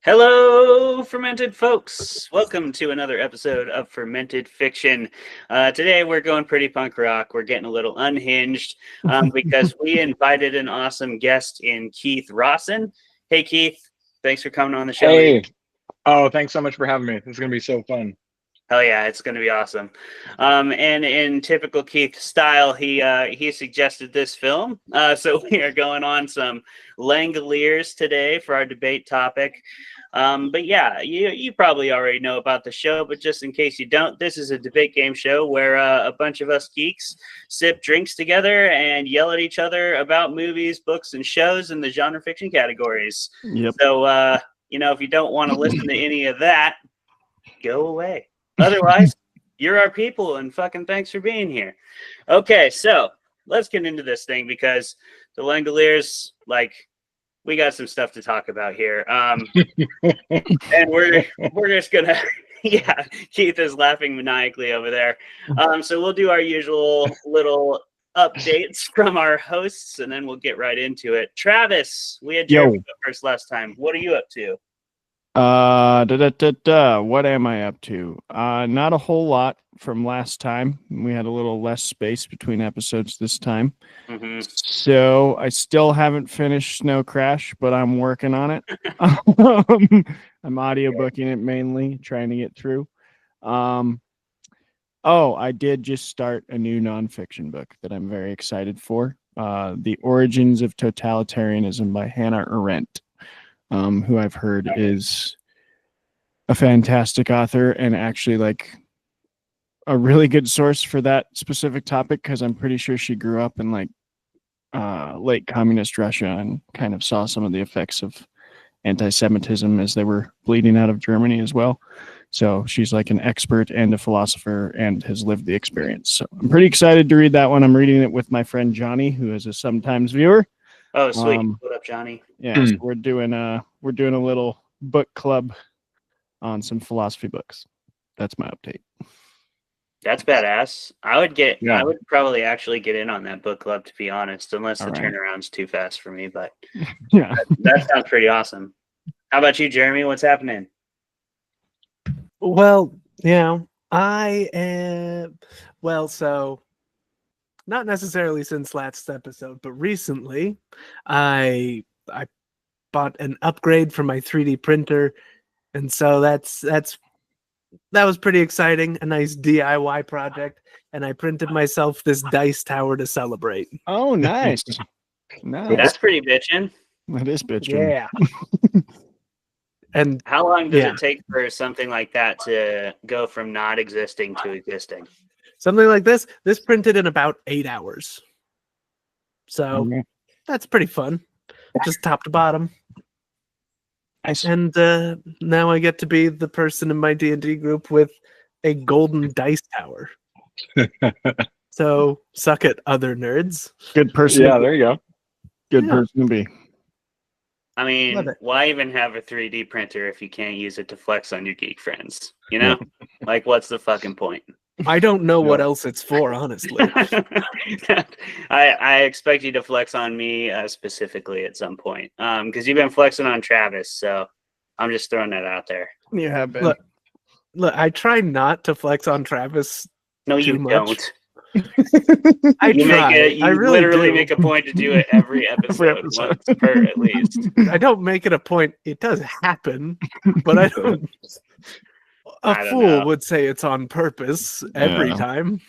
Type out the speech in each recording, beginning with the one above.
Hello, fermented folks. Welcome to another episode of Fermented Fiction. Today we're going pretty punk rock. We're getting a little unhinged because we invited an awesome guest in Keith Rosson. Hey, Keith. Thanks for coming on the show. Hey. Oh, thanks so much for having me. This is going to be so fun. Hell yeah, it's going to be awesome. And in typical Keith style, he suggested this film. So we are going on some Langoliers today for our debate topic. But yeah, you probably already know about the show, but just in case you don't, this is a debate game show where a bunch of us geeks sip drinks together and yell at each other about movies, books, and shows in the genre fiction categories. Yep. So, if you don't want to listen to any of that, go away. Otherwise, you're our people, and fucking thanks for being here. Okay, so let's get into this thing because the Langoliers, we got some stuff to talk about here. And we're just gonna, yeah, Keith is laughing maniacally over there. So we'll do our usual little updates from our hosts, and then we'll get right into it. Travis, we had Jeremy go first last time. What are you up to? What am I up to? Not a whole lot from last time. We had a little less space between episodes this time. Mm-hmm. So I still haven't finished Snow Crash, but I'm working on it. I'm audiobooking it mainly, trying to get through. I did just start a new nonfiction book that I'm very excited for. The Origins of Totalitarianism by Hannah Arendt. Who I've heard is a fantastic author and actually a really good source for that specific topic, because I'm pretty sure she grew up in late communist Russia and kind of saw some of the effects of anti-Semitism as they were bleeding out of Germany as well. So she's like an expert and a philosopher and has lived the experience. So I'm pretty excited to read that one. I'm reading it with my friend Johnny, who is a sometimes viewer. Oh, sweet. What up, Johnny? Yeah, so we're doing a little book club on some philosophy books. That's my update. That's badass. I would probably actually get in on that book club, to be honest, unless the turnaround's too fast for me. But yeah, that sounds pretty awesome. How about you, Jeremy? What's happening? Well, I am. Well, so. Not necessarily since last episode, but recently I bought an upgrade for my 3D printer, and so that was pretty exciting, a nice DIY project, and I printed myself this dice tower to celebrate. Oh, nice. Nice. That's pretty bitchin'. That is bitchin'. Yeah. And how long does it take for something like that to go from not existing to existing? Something like this printed in about 8 hours. So that's pretty fun. Just top to bottom. Nice. And now I get to be the person in my D&D group with a golden dice tower. So suck it, other nerds. Good person. Yeah, there you go. Good person to be. I mean, why even have a 3D printer if you can't use it to flex on your geek friends? You know? What's the fucking point? I don't know what else it's for, honestly. I expect you to flex on me specifically at some point, because you've been flexing on Travis, so I'm just throwing that out there. You have been. Look, I try not to flex on Travis. No, you much. don't. You literally make a point to do it every episode. Once per at least. I don't make it a point. It does happen, but I don't. A fool would say it's on purpose every time.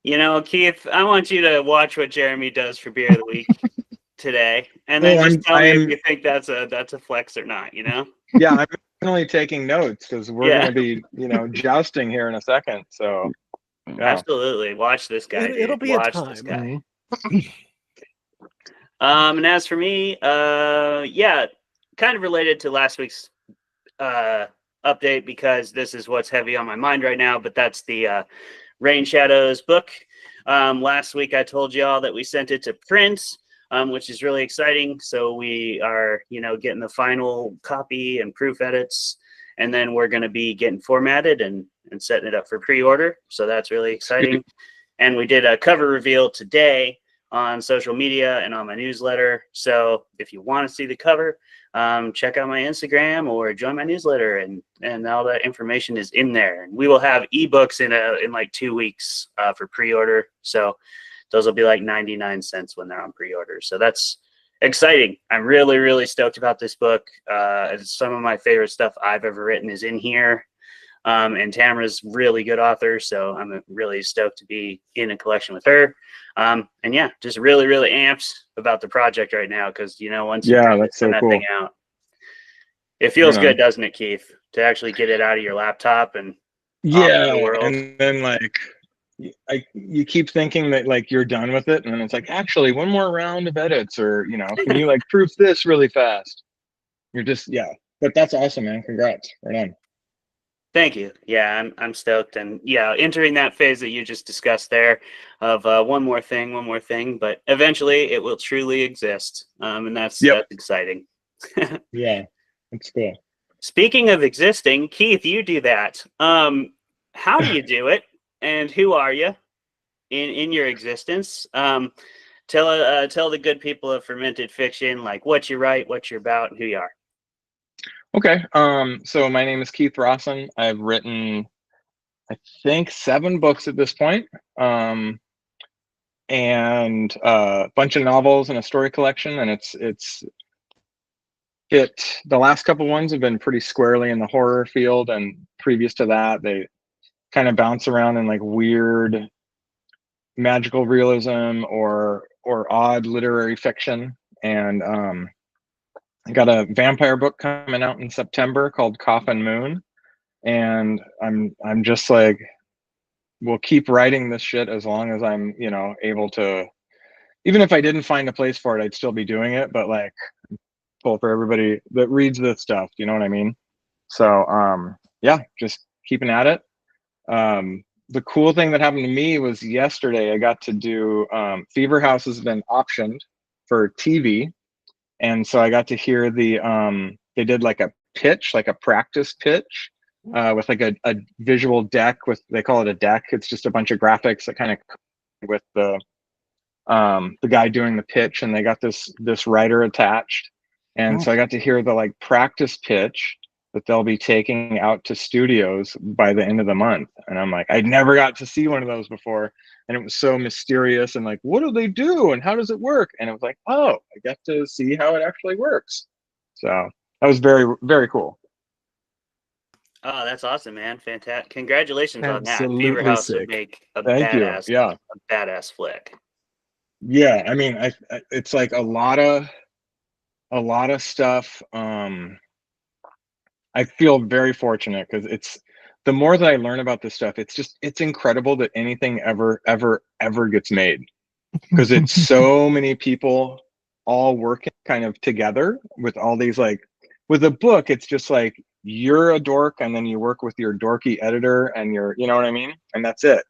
You know, Keith, I want you to watch what Jeremy does for Beer of the Week today, and then just tell me if you think that's a flex or not. You know? Yeah, I'm definitely taking notes because we're going to be, jousting here in a second. So, absolutely, watch this guy. It'll be watch a time. This guy. And as for me, kind of related to last week's update, because this is what's heavy on my mind right now, but that's the Rain Shadows book. Last week I told y'all that we sent it to print, which is really exciting. So we are, getting the final copy and proof edits, and then we're going to be getting formatted and setting it up for pre-order. So that's really exciting. And we did a cover reveal today on social media and on my newsletter. So if you want to see the cover, check out my Instagram or join my newsletter, and all that information is in there. And we will have ebooks in like 2 weeks for pre-order. So those will be like 99 cents when they're on pre-order. So that's exciting. I'm really, really stoked about this book. Some of my favorite stuff I've ever written is in here. And Tamara's really good author, so I'm really stoked to be in a collection with her. And yeah, just really, really amped about the project right now, because once you that's so that cool. thing out, it feels good, doesn't it, Keith? To actually get it out of your laptop and off to the world. And then like you keep thinking that like you're done with it, and then it's like, actually one more round of edits, or can you like proof this really fast? You're just but that's awesome, man. Congrats. Right on. Thank you. Yeah, I'm stoked, and entering that phase that you just discussed there of one more thing, but eventually it will truly exist, and that's exciting. Yeah, it's cool. Speaking of existing, Keith, you do that. How do you do it, and who are you in your existence? Tell the good people of Fermented Fiction like what you write, what you're about, and who you are. Okay. So my name is Keith Rosson. I've written, I think, 7 books at this point, and a bunch of novels and a story collection. And the last couple ones have been pretty squarely in the horror field, and previous to that, they kind of bounce around in like weird magical realism or odd literary fiction. And I got a vampire book coming out in September called Coffin Moon, and I'm just like, we'll keep writing this shit as long as I'm able to. Even if I didn't find a place for it, I'd still be doing it. But like, cool for everybody that reads this stuff, you know what I mean? So just keeping at it. The cool thing that happened to me was yesterday I got to do Fever House has been optioned for TV. And so I got to hear they did like a pitch, like a practice pitch, with like a visual deck they call it a deck. It's just a bunch of graphics that kind of with the guy doing the pitch, and they got this writer attached. And so I got to hear the like practice pitch that they'll be taking out to studios by the end of the month. And I'm like, I never got to see one of those before. And it was so mysterious and like, what do they do and how does it work? And it was like, oh, I get to see how it actually works. So that was very, very cool. Oh, that's awesome, man. Fantastic. Congratulations on that. Absolutely Fever House sick. would make a Thank you. badass, Yeah. a badass flick. Yeah. I mean, it's like a lot of stuff. I feel very fortunate because the more that I learn about this stuff, it's incredible that anything ever gets made, because it's so many people all working kind of together with all these, like with a book, it's just like you're a dork and then you work with your dorky editor and you know what I mean? And that's it.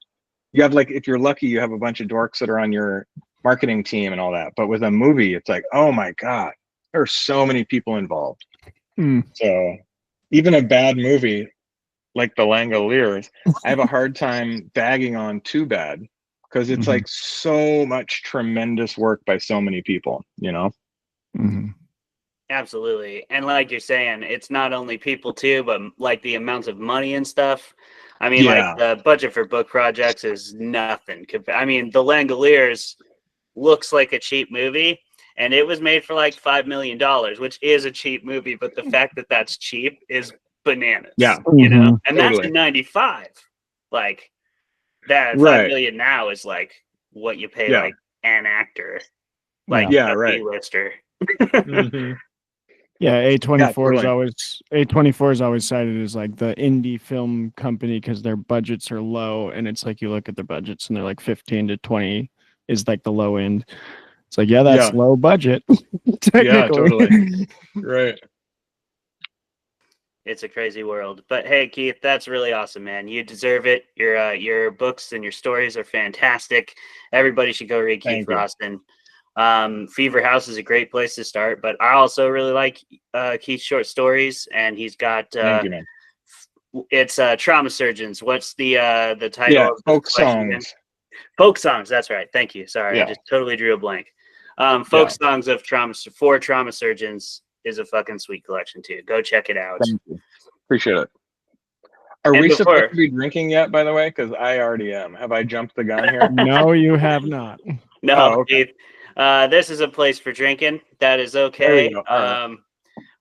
You have like, if you're lucky, you have a bunch of dorks that are on your marketing team and all that. But with a movie, it's like, oh my God, there are so many people involved. So even a bad movie like the Langoliers, I have a hard time bagging on too bad, because it's like so much tremendous work by so many people, Absolutely. And like you're saying, it's not only people too, but like the amounts of money and stuff. I mean, like the budget for book projects is nothing. I mean, the Langoliers looks like a cheap movie, and it was made for like $5 million, which is a cheap movie, but the fact that that's cheap is bananas. Yeah. And totally. that's in 95. Like that $5 million now is like what you pay like an actor, like a B-lister. Yeah, A24 is always cited as like the indie film company because their budgets are low, and it's like you look at their budgets and they're like 15 to 20 is like the low end. It's like, that's low budget. Yeah, totally. Right. It's a crazy world. But hey, Keith, that's really awesome, man. You deserve it. Your books and your stories are fantastic. Everybody should go read Keith Rosson. Fever House is a great place to start, but I also really like Keith's short stories, and he's got Thank you, man. It's Trauma Surgeons. What's the title? Yeah, of folk songs. Folk songs. That's right. Thank you. Sorry, I just totally drew a blank. Folk songs of trauma surgeons. is a fucking sweet collection too. Go check it out. Thank you. Appreciate it. Are And we before- supposed to be drinking yet, by the way? Because I already am. Have I jumped the gun here? No, you have not. No, Oh, okay. Keith. This is a place for drinking. That is There okay. we go. All right.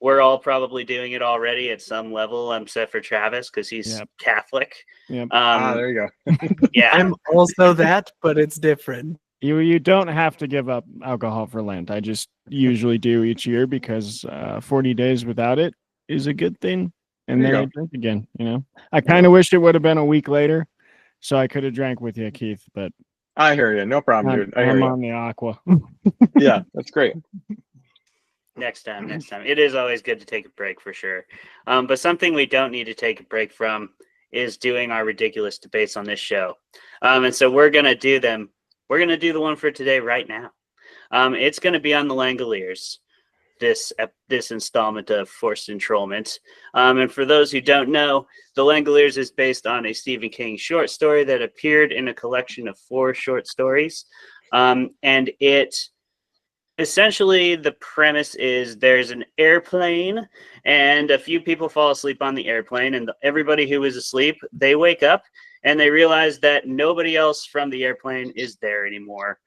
We're all probably doing it already at some level, except for Travis because he's Yep. Catholic. Yep. There you go. Yeah. I'm also that, but it's different. You don't have to give up alcohol for Lent. I just usually do each year because 40 days without it is a good thing. And There you then I go. drink again, you know. I kind of wished it would have been a week later so I could have drank with you, Keith, but I hear you. No problem, dude. I hear I'm you. on the aqua. Yeah, that's great. Next time. It is always good to take a break for sure. But something we don't need to take a break from is doing our ridiculous debates on this show. And so we're going to do them. We're going to do the one for today right now. It's going to be on the Langoliers, this installment of Forced Enrollment. And for those who don't know, the Langoliers is based on a Stephen King short story that appeared in a collection of 4 short stories. And it essentially, the premise is there's an airplane and a few people fall asleep on the airplane, and everybody who is asleep, they wake up and they realize that nobody else from the airplane is there anymore.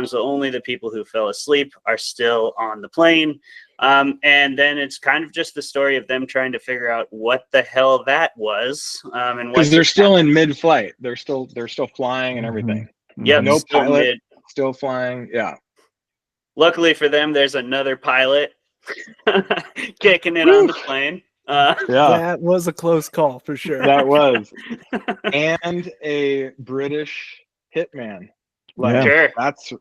So only the people who fell asleep are still on the plane. And then it's kind of just the story of them trying to figure out what the hell that was. And Because they're still in mid-flight. They're still flying and Mhm. everything. Yep, No still pilot. mid. Still flying. Yeah. Luckily for them, there's another pilot kicking it on the plane. Yeah. That was a close call for sure. That was. And a British hitman. Like, Sure.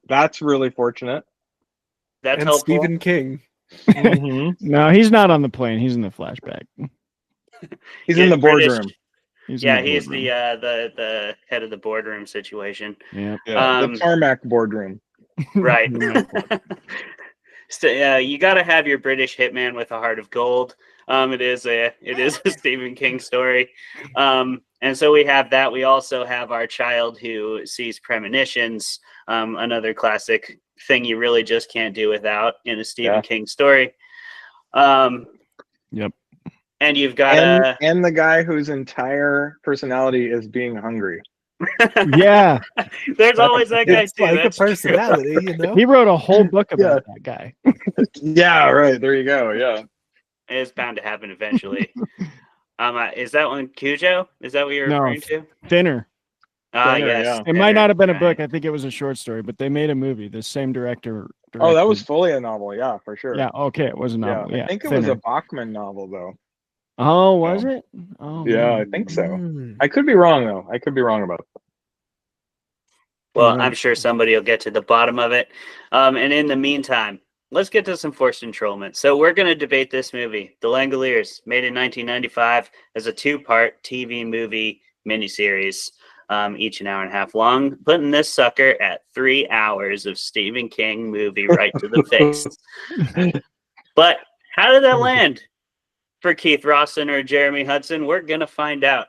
that's really fortunate. That's and helpful. Stephen King. Mhm. No, he's not on the plane. He's in the flashback. He's Yeah, in the British- boardroom. He's Yeah, in the he's boardroom. the head of the boardroom situation. Yeah. Yeah. The Tarmac boardroom. Right. The So, you got to have your British hitman with a heart of gold. It is a Stephen King story. And so we have that. We also have our child who sees premonitions, another classic thing you really just can't do without in a Stephen King story. Yep. And you've got and the guy whose entire personality is being hungry. Yeah. there's always that guy It's too. like a That's true. personality, you know. He wrote a whole book about that guy. Yeah, right. There you go. Yeah. It's bound to happen eventually. Is that one Cujo? Is that what you're No. referring to? Thinner. Thinner, Yes. yeah. It might not have been a book. Right. I think it was a short story, but they made a movie. The same director. Oh, that was directed- fully a novel. Yeah, for sure. Yeah. Okay. It was a novel. Yeah. I think it was Thinner. a Bachman novel, though. Oh, was it? Oh, Yeah, I man. think so. Mm. I could be wrong, though. I could be wrong about that. Well, Mhm. I'm sure somebody will get to the bottom of it. And in the meantime, let's get to some Forced Enrollment. So we're going to debate this movie, The Langoliers, made in 1995 as a 2-part TV movie miniseries, each an hour and a half long, putting this sucker at 3 hours of Stephen King movie right to the face. But how did that land for Keith Rosson or Jeremy Hudson? We're going to find out.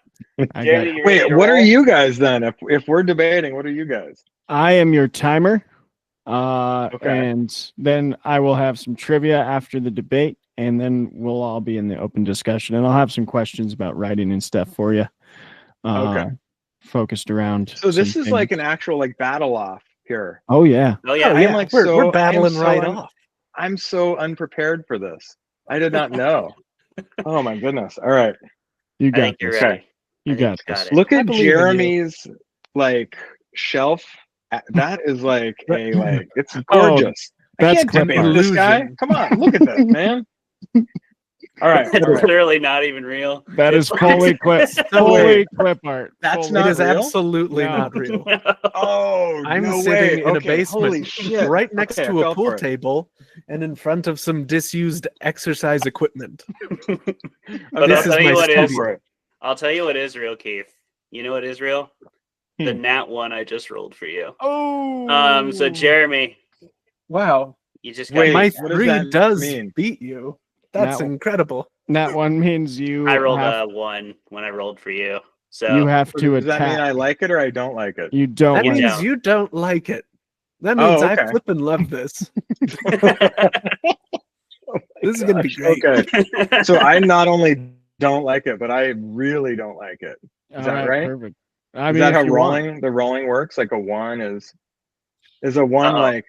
I, Jeremy, got- you ready Wait, to what are roll? you guys then? If we're debating, what are you guys? I am your timer. Okay. And then I will have some trivia after the debate, and then we'll all be in the open discussion. And I'll have some questions about writing and stuff for you. Okay. Focused around. So this some is like things. an actual like battle off here. Oh yeah. Oh, yeah. Oh, I yeah. am like we're so battling right off. off. I'm so unprepared for this. I did not know. Oh my goodness. All right. You I got think you're this. ready. You I think got you got this. it. Look I at believe in you. Jeremy's like shelf. That is like a like it's Oh, gorgeous. I that's can't debate clip this guy. illusion. Come on, look at this, man. All right. It's All right. literally not even real. That is fully clip. Fully clip art. That's Fully- not It is real? absolutely No. not real. Oh, I'm no sitting way. in a Okay, basement holy shit. right next Okay, I to a fell pool for it. table and in front of some disused exercise equipment. But Okay, I'll This is tell you my what go is. for it. I'll tell you what is real, Keith. You know what is real? The nat one I just rolled for you. Oh. So Jeremy, Wow. you just Wait, got. My what does 3 that does mean? beat you. That's Now- incredible. That one means you. I rolled have, a 1 when I rolled for you. So You have to Does that mean attack. I like it or I don't like it? You don't. That You like means don't. you don't like it. That means Oh, I okay. flippin' love this. This is gonna be great. Okay. So I not only don't like it, but I really don't like it. Is that right? Perfect. I Is mean, that how if you want. the rolling works? Like a 1 is a 1 Uh-oh. like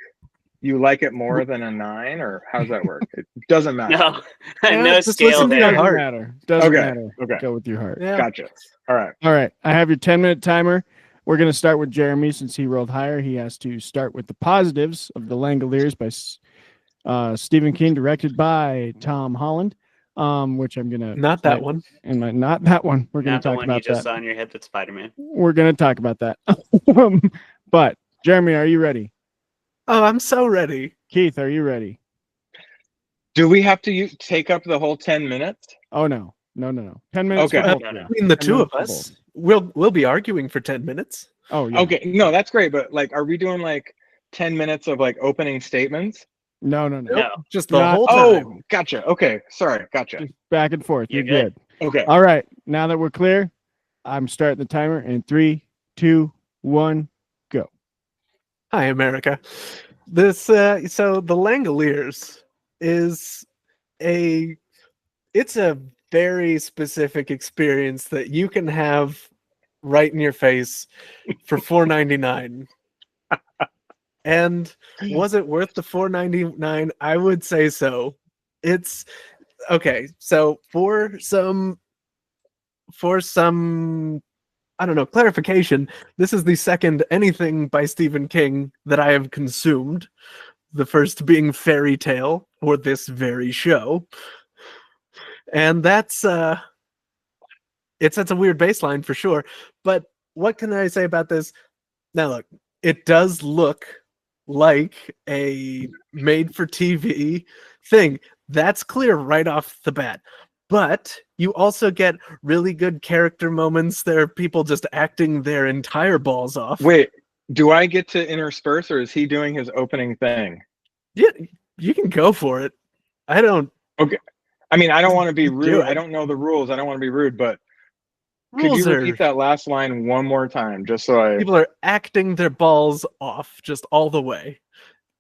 you like it more than a 9, or how does that work? It doesn't matter. No, Yeah, no just scale listen to your there. Doesn't heart. matter. Doesn't Okay, matter. okay. Go with your heart. Yeah. Gotcha. All right. All right. I have your 10-minute timer. We're going to start with Jeremy since he rolled higher. He has to start with the positives of The Langoliers by Stephen King, directed by Tom Holland, which I'm going to Not that one. not that one. We're going Not to the talk one you about just that. saw in your head that's Spider-Man. We're going to talk about that. But Jeremy, are you ready? Oh, I'm so ready. Keith, are you ready? Do we have to take up the whole 10 minutes? Oh, no. 10 minutes. Okay. For both No, of no. you. Between the 10 two of minutes for us, we'll be arguing for 10 minutes. Oh, yeah. Okay. No, that's great. But like, are we doing like 10 minutes of like opening statements? No. No. Just the Not- whole Oh, time. gotcha. Okay. Sorry. Gotcha. Just back and forth. You're You're good. Okay. All right. Now that we're clear, I'm starting the timer in 3, 2, 1, go. Hi, America. This so the Langoliers is it's a very specific experience that you can have right in your face for $4.99. And was it worth the $4.99? I would say so. It's okay. So for some I don't know, clarification, this is the second anything by Stephen King that I have consumed. The first being Fairy Tale for this very show. And that's it sets a weird baseline for sure. But what can I say about this? Now look, it does look like a made for TV thing. That's clear right off the bat. But you also get really good character moments. There are people just acting their entire balls off. Wait, do I get to intersperse, or is he doing his opening thing? Yeah, you can go for it. I don't. Okay. I mean, I don't want to be Do rude. it. I don't know the rules. I don't want to be rude, but could Rules you are. repeat that last line one more time, just so I? People are acting their balls off just all the way.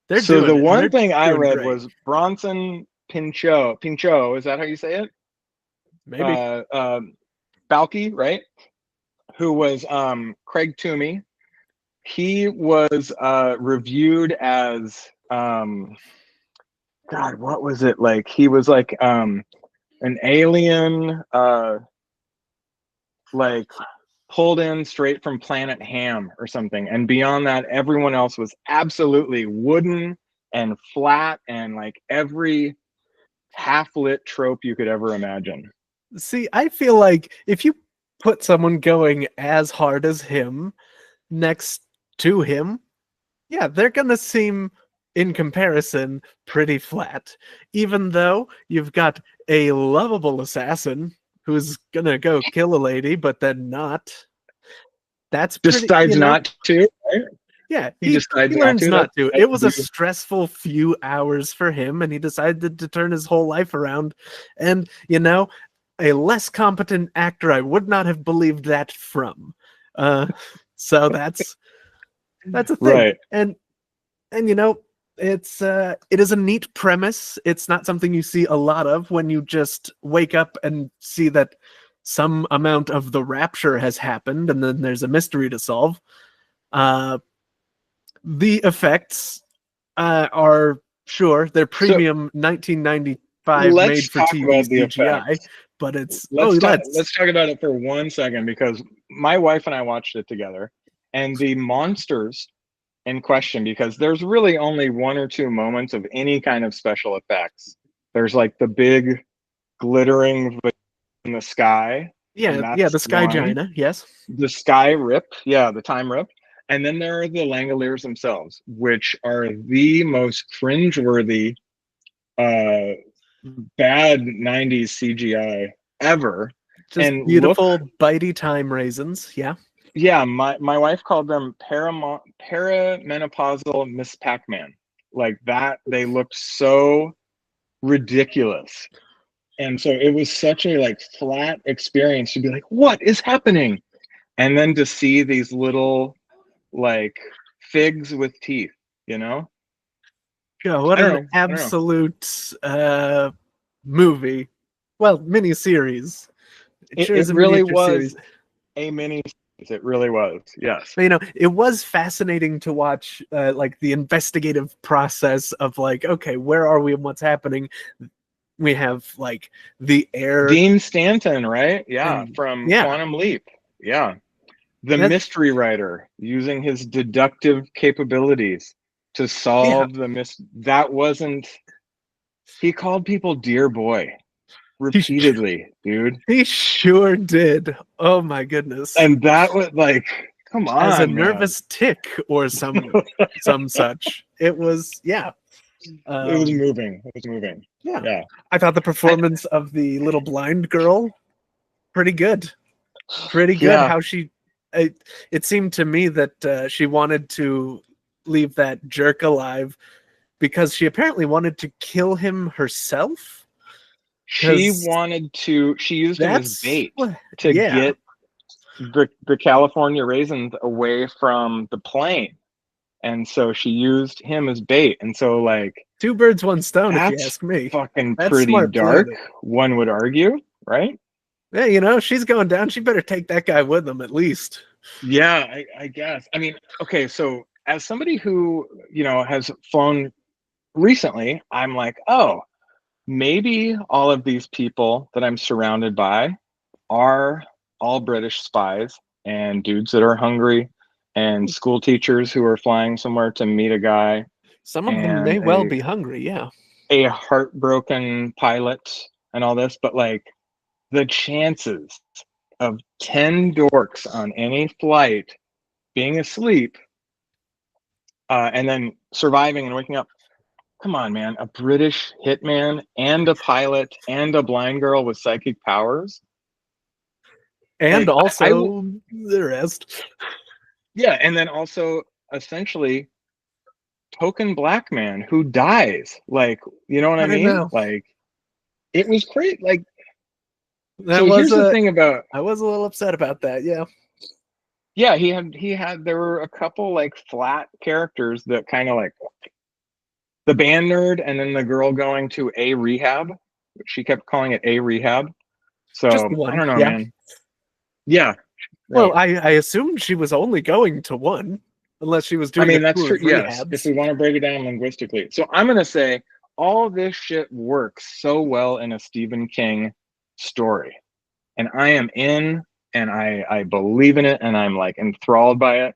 They're So doing the it, and one they're thing I doing read great. was Bronson Pinchot. Is that how you say it? Maybe. Balky, right? Who was Craig Toomey. He was reviewed as God, what was it like? He was like an alien, like pulled in straight from Planet Ham or something. And beyond that, everyone else was absolutely wooden and flat and like every half-lit trope you could ever imagine. See, I feel like if you put someone going as hard as him next to him, yeah, they're gonna seem, in comparison, pretty flat. Even though you've got a lovable assassin who's gonna go kill a lady, but then not. That's pretty, Decides not to, right? Yeah, He decides he not learns to. not to. That's It was a beautiful. stressful few hours for him, and he decided to turn his whole life around. And, you know, a less competent actor, I would not have believed that from. So that's a thing. Right. And you know, it is a neat premise. It's not something you see a lot of when you just wake up and see that some amount of the rapture has happened, and then there's a mystery to solve. The effects are sure they're premium 1995 let's made for talk TV about the CGI, effects. but it's Let's talk about it for 1 second, because my wife and I watched it together, and the monsters in question, because there's really only 1 or 2 moments of any kind of special effects. There's like the big glittering in the sky. yeah, the Sky Gina, yes. The sky rip, the time rip. And then there are the Langoliers themselves, which are the most cringeworthy bad 90s CGI ever. Just And beautiful bitey time raisins, yeah. Yeah, my wife called them perimenopausal Miss Pac-Man. Like that, they looked so ridiculous. And so it was such a like flat experience to be like, what is happening? And then to see these little like figs with teeth, you know? God, what I don't an know. I don't know. absolute movie. Well, miniseries. It sure It is a really miniature was series. a mini. It really was. Yes. But, it was fascinating to watch, like the investigative process of like, okay, where are we and what's happening? We have like the air. Dean Stanton, right? Yeah, And- from yeah. Quantum Leap. Yeah. The That's- mystery writer using his deductive capabilities to solve that wasn't. He called people dear boy repeatedly, dude. He sure did. Oh my goodness. And that was like, come on, As a man. nervous tick or some such. It was, yeah. It was moving. It was moving. Yeah. Yeah. I thought the performance of the little blind girl pretty good. Pretty good. Yeah. How it seemed to me that she wanted to leave that jerk alive because she apparently wanted to kill him herself. She 'Cause used him as bait to yeah. get the California raisins away from the plane. And so she used him as bait. And so, like, Two birds, one stone, if you that's ask me. fucking That's pretty smart dark, planning. one would argue, right? Yeah, she's going down. She better take that guy with them at least. Yeah, I guess. I mean, okay, so as somebody who, has flown recently, I'm like, oh, maybe all of these people that I'm surrounded by are all British spies and dudes that are hungry and school teachers who are flying somewhere to meet a guy. Some of them may well be hungry, yeah. A heartbroken pilot and all this, but like the chances of 10 dorks on any flight being asleep and then surviving and waking up. Come on, man. A British hitman and a pilot and a blind girl with psychic powers. And Like, also the rest. Yeah, and then also essentially token black man who dies. Like, you know what I mean? know. Like, it was great. Like, That so was here's the thing about. I was a little upset about that, yeah. Yeah, there were a couple like flat characters that kind of like the band nerd and then the girl going to a rehab. She kept calling it a rehab. So Just one, I don't know, yeah. man. Yeah. Well, I assumed she was only going to one, unless she was doing that's true. Yes, rehabs. if we want to break it down linguistically. So I'm gonna say all this shit works so well in a Stephen King story, and I am in, and I believe in it, and I'm like enthralled by it.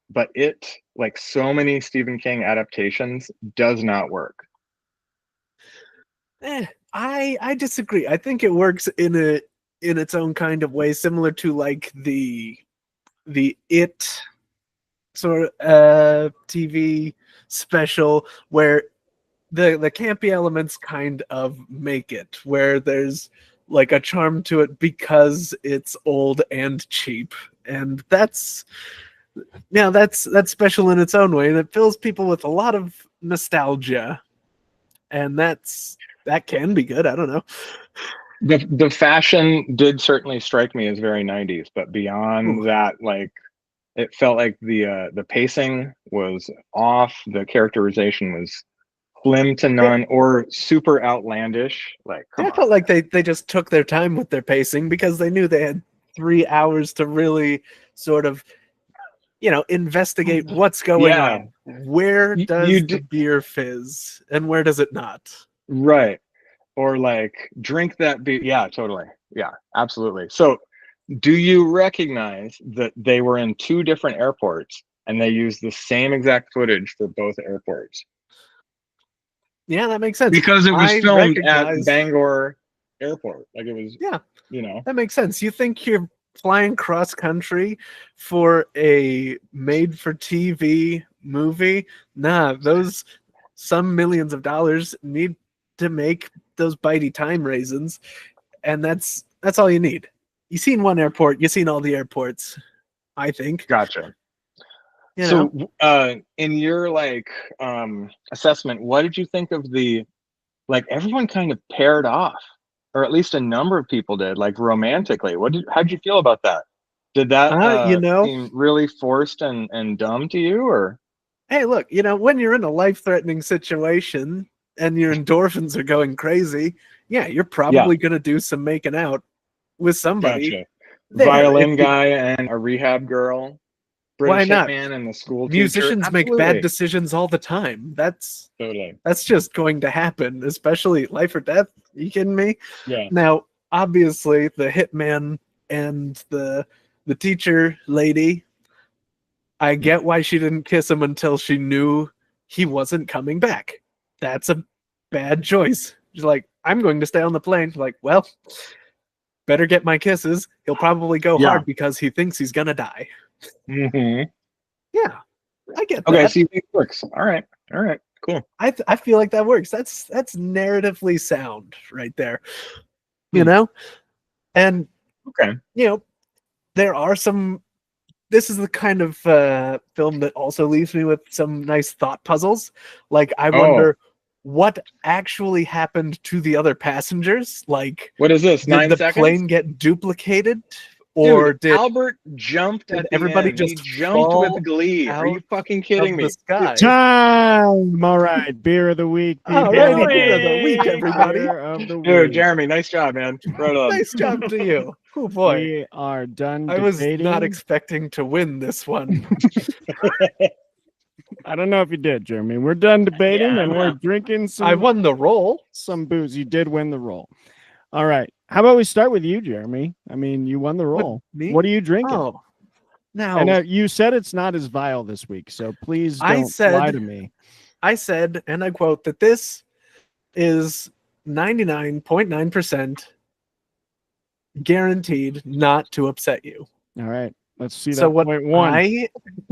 But it, like so many Stephen King adaptations, does not work. I disagree. I think it works in its own kind of way, similar to like the It sort of TV special where the campy elements kind of make it, where there's like a charm to it because it's old and cheap, and that's special in its own way, and it fills people with a lot of nostalgia, and that can be good. I don't know. The fashion did certainly strike me as very 90s, but beyond that, like it felt like the pacing was off, the characterization was slim to none or super outlandish. Like, come I on. felt like they just took their time with their pacing because they knew they had 3 hours to really sort of investigate what's going on. Where does the beer fizz and where does it not? Right. Or like drink that beer. Yeah, totally. Yeah, absolutely. So do you recognize that they were in 2 different airports and they used the same exact footage for both airports? Yeah, that makes sense. Because it was filmed at Bangor Airport. Like it was, That makes sense. You think you're flying cross country for a made for TV movie? Nah, those some millions of dollars need to make those bitey time raisins, and that's all you need. You've seen one airport, you've seen all the airports, I think. Gotcha. So in your assessment, what did you think of everyone kind of paired off, or at least a number of people did, like romantically? How'd you feel about that? Did that seem really forced and dumb to you, or? hey, look, when you're in a life-threatening situation and your endorphins are going crazy, yeah, you're probably going to do some making out with somebody. Gotcha. there. Violin guy and a rehab girl. Why British not? hitman and the school Musicians teacher. make bad Absolutely. decisions all the time. That's Totally. just going to happen, especially life or death. Are you kidding me? Yeah. Now, obviously, the hitman and the teacher lady, I get why she didn't kiss him until she knew he wasn't coming back. That's a bad choice. She's like, I'm going to stay on the plane. Like, well, better get my kisses. He'll probably go Yeah. hard because he thinks he's gonna die. Mm-hmm. Yeah, I get Okay, that. so you think it works. All right. Cool. I feel like that works. That's narratively sound right there. Hmm. You know? And Okay. there are some. This is the kind of film that also leaves me with some nice thought puzzles. Like, I wonder what actually happened to the other passengers. Like, What is this? did 9 the seconds? plane get duplicated, or Dude, did Albert jumped at the everybody end. He just jumped fall with glee. Are you out fucking kidding of me? the sky? Time. All right, beer of the week. All people. righty, beer of the week, everybody. Beer of the Dude, week. Jeremy, nice job, man. Right on. Nice job to you. Oh boy, We are done I was debating. not expecting to win this one. I don't know if you did, Jeremy. We're done debating, Yeah, I and don't we're know. drinking some. I won the roll. some booze. You did win the roll. All right. How about we start with you, Jeremy? I mean, you won the roll. Me? What are you drinking? Oh, now And you said it's not as vile this week, so please I don't said- lie to me. I said, and I quote, that this is 99.9% guaranteed not to upset you. All right. Let's see that So what point one.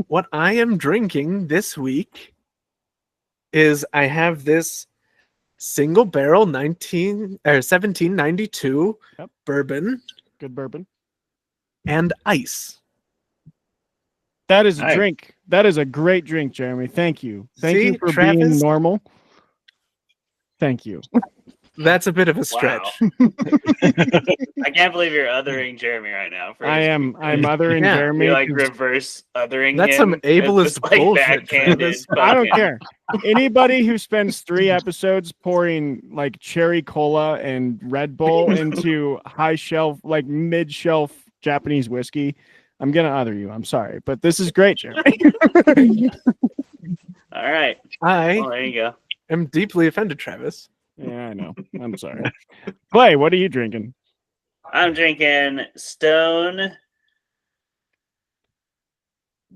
what I am drinking this week is I have this single barrel 1792 Yep. bourbon Good bourbon. and ice. That is a Nice. drink. That is a great drink, Jeremy. Thank you. Thank you See, for being Travis? normal. Thank you. That's a bit of a stretch. I can't believe you're othering Jeremy right now. For I his- am. I'm othering Yeah. Jeremy. You're like 'cause reverse othering That's him. some ableist It's like bullshit, backhanded Travis. I don't fucking- care. Anybody who spends 3 episodes pouring like cherry cola and Red Bull into high shelf, like mid shelf Japanese whiskey, I'm gonna other you. I'm sorry, but this is great, Jeremy. All right. I Well, there you go. am deeply offended, Travis. Yeah, I know. I'm sorry. Clay, what are you drinking? I'm drinking Stone.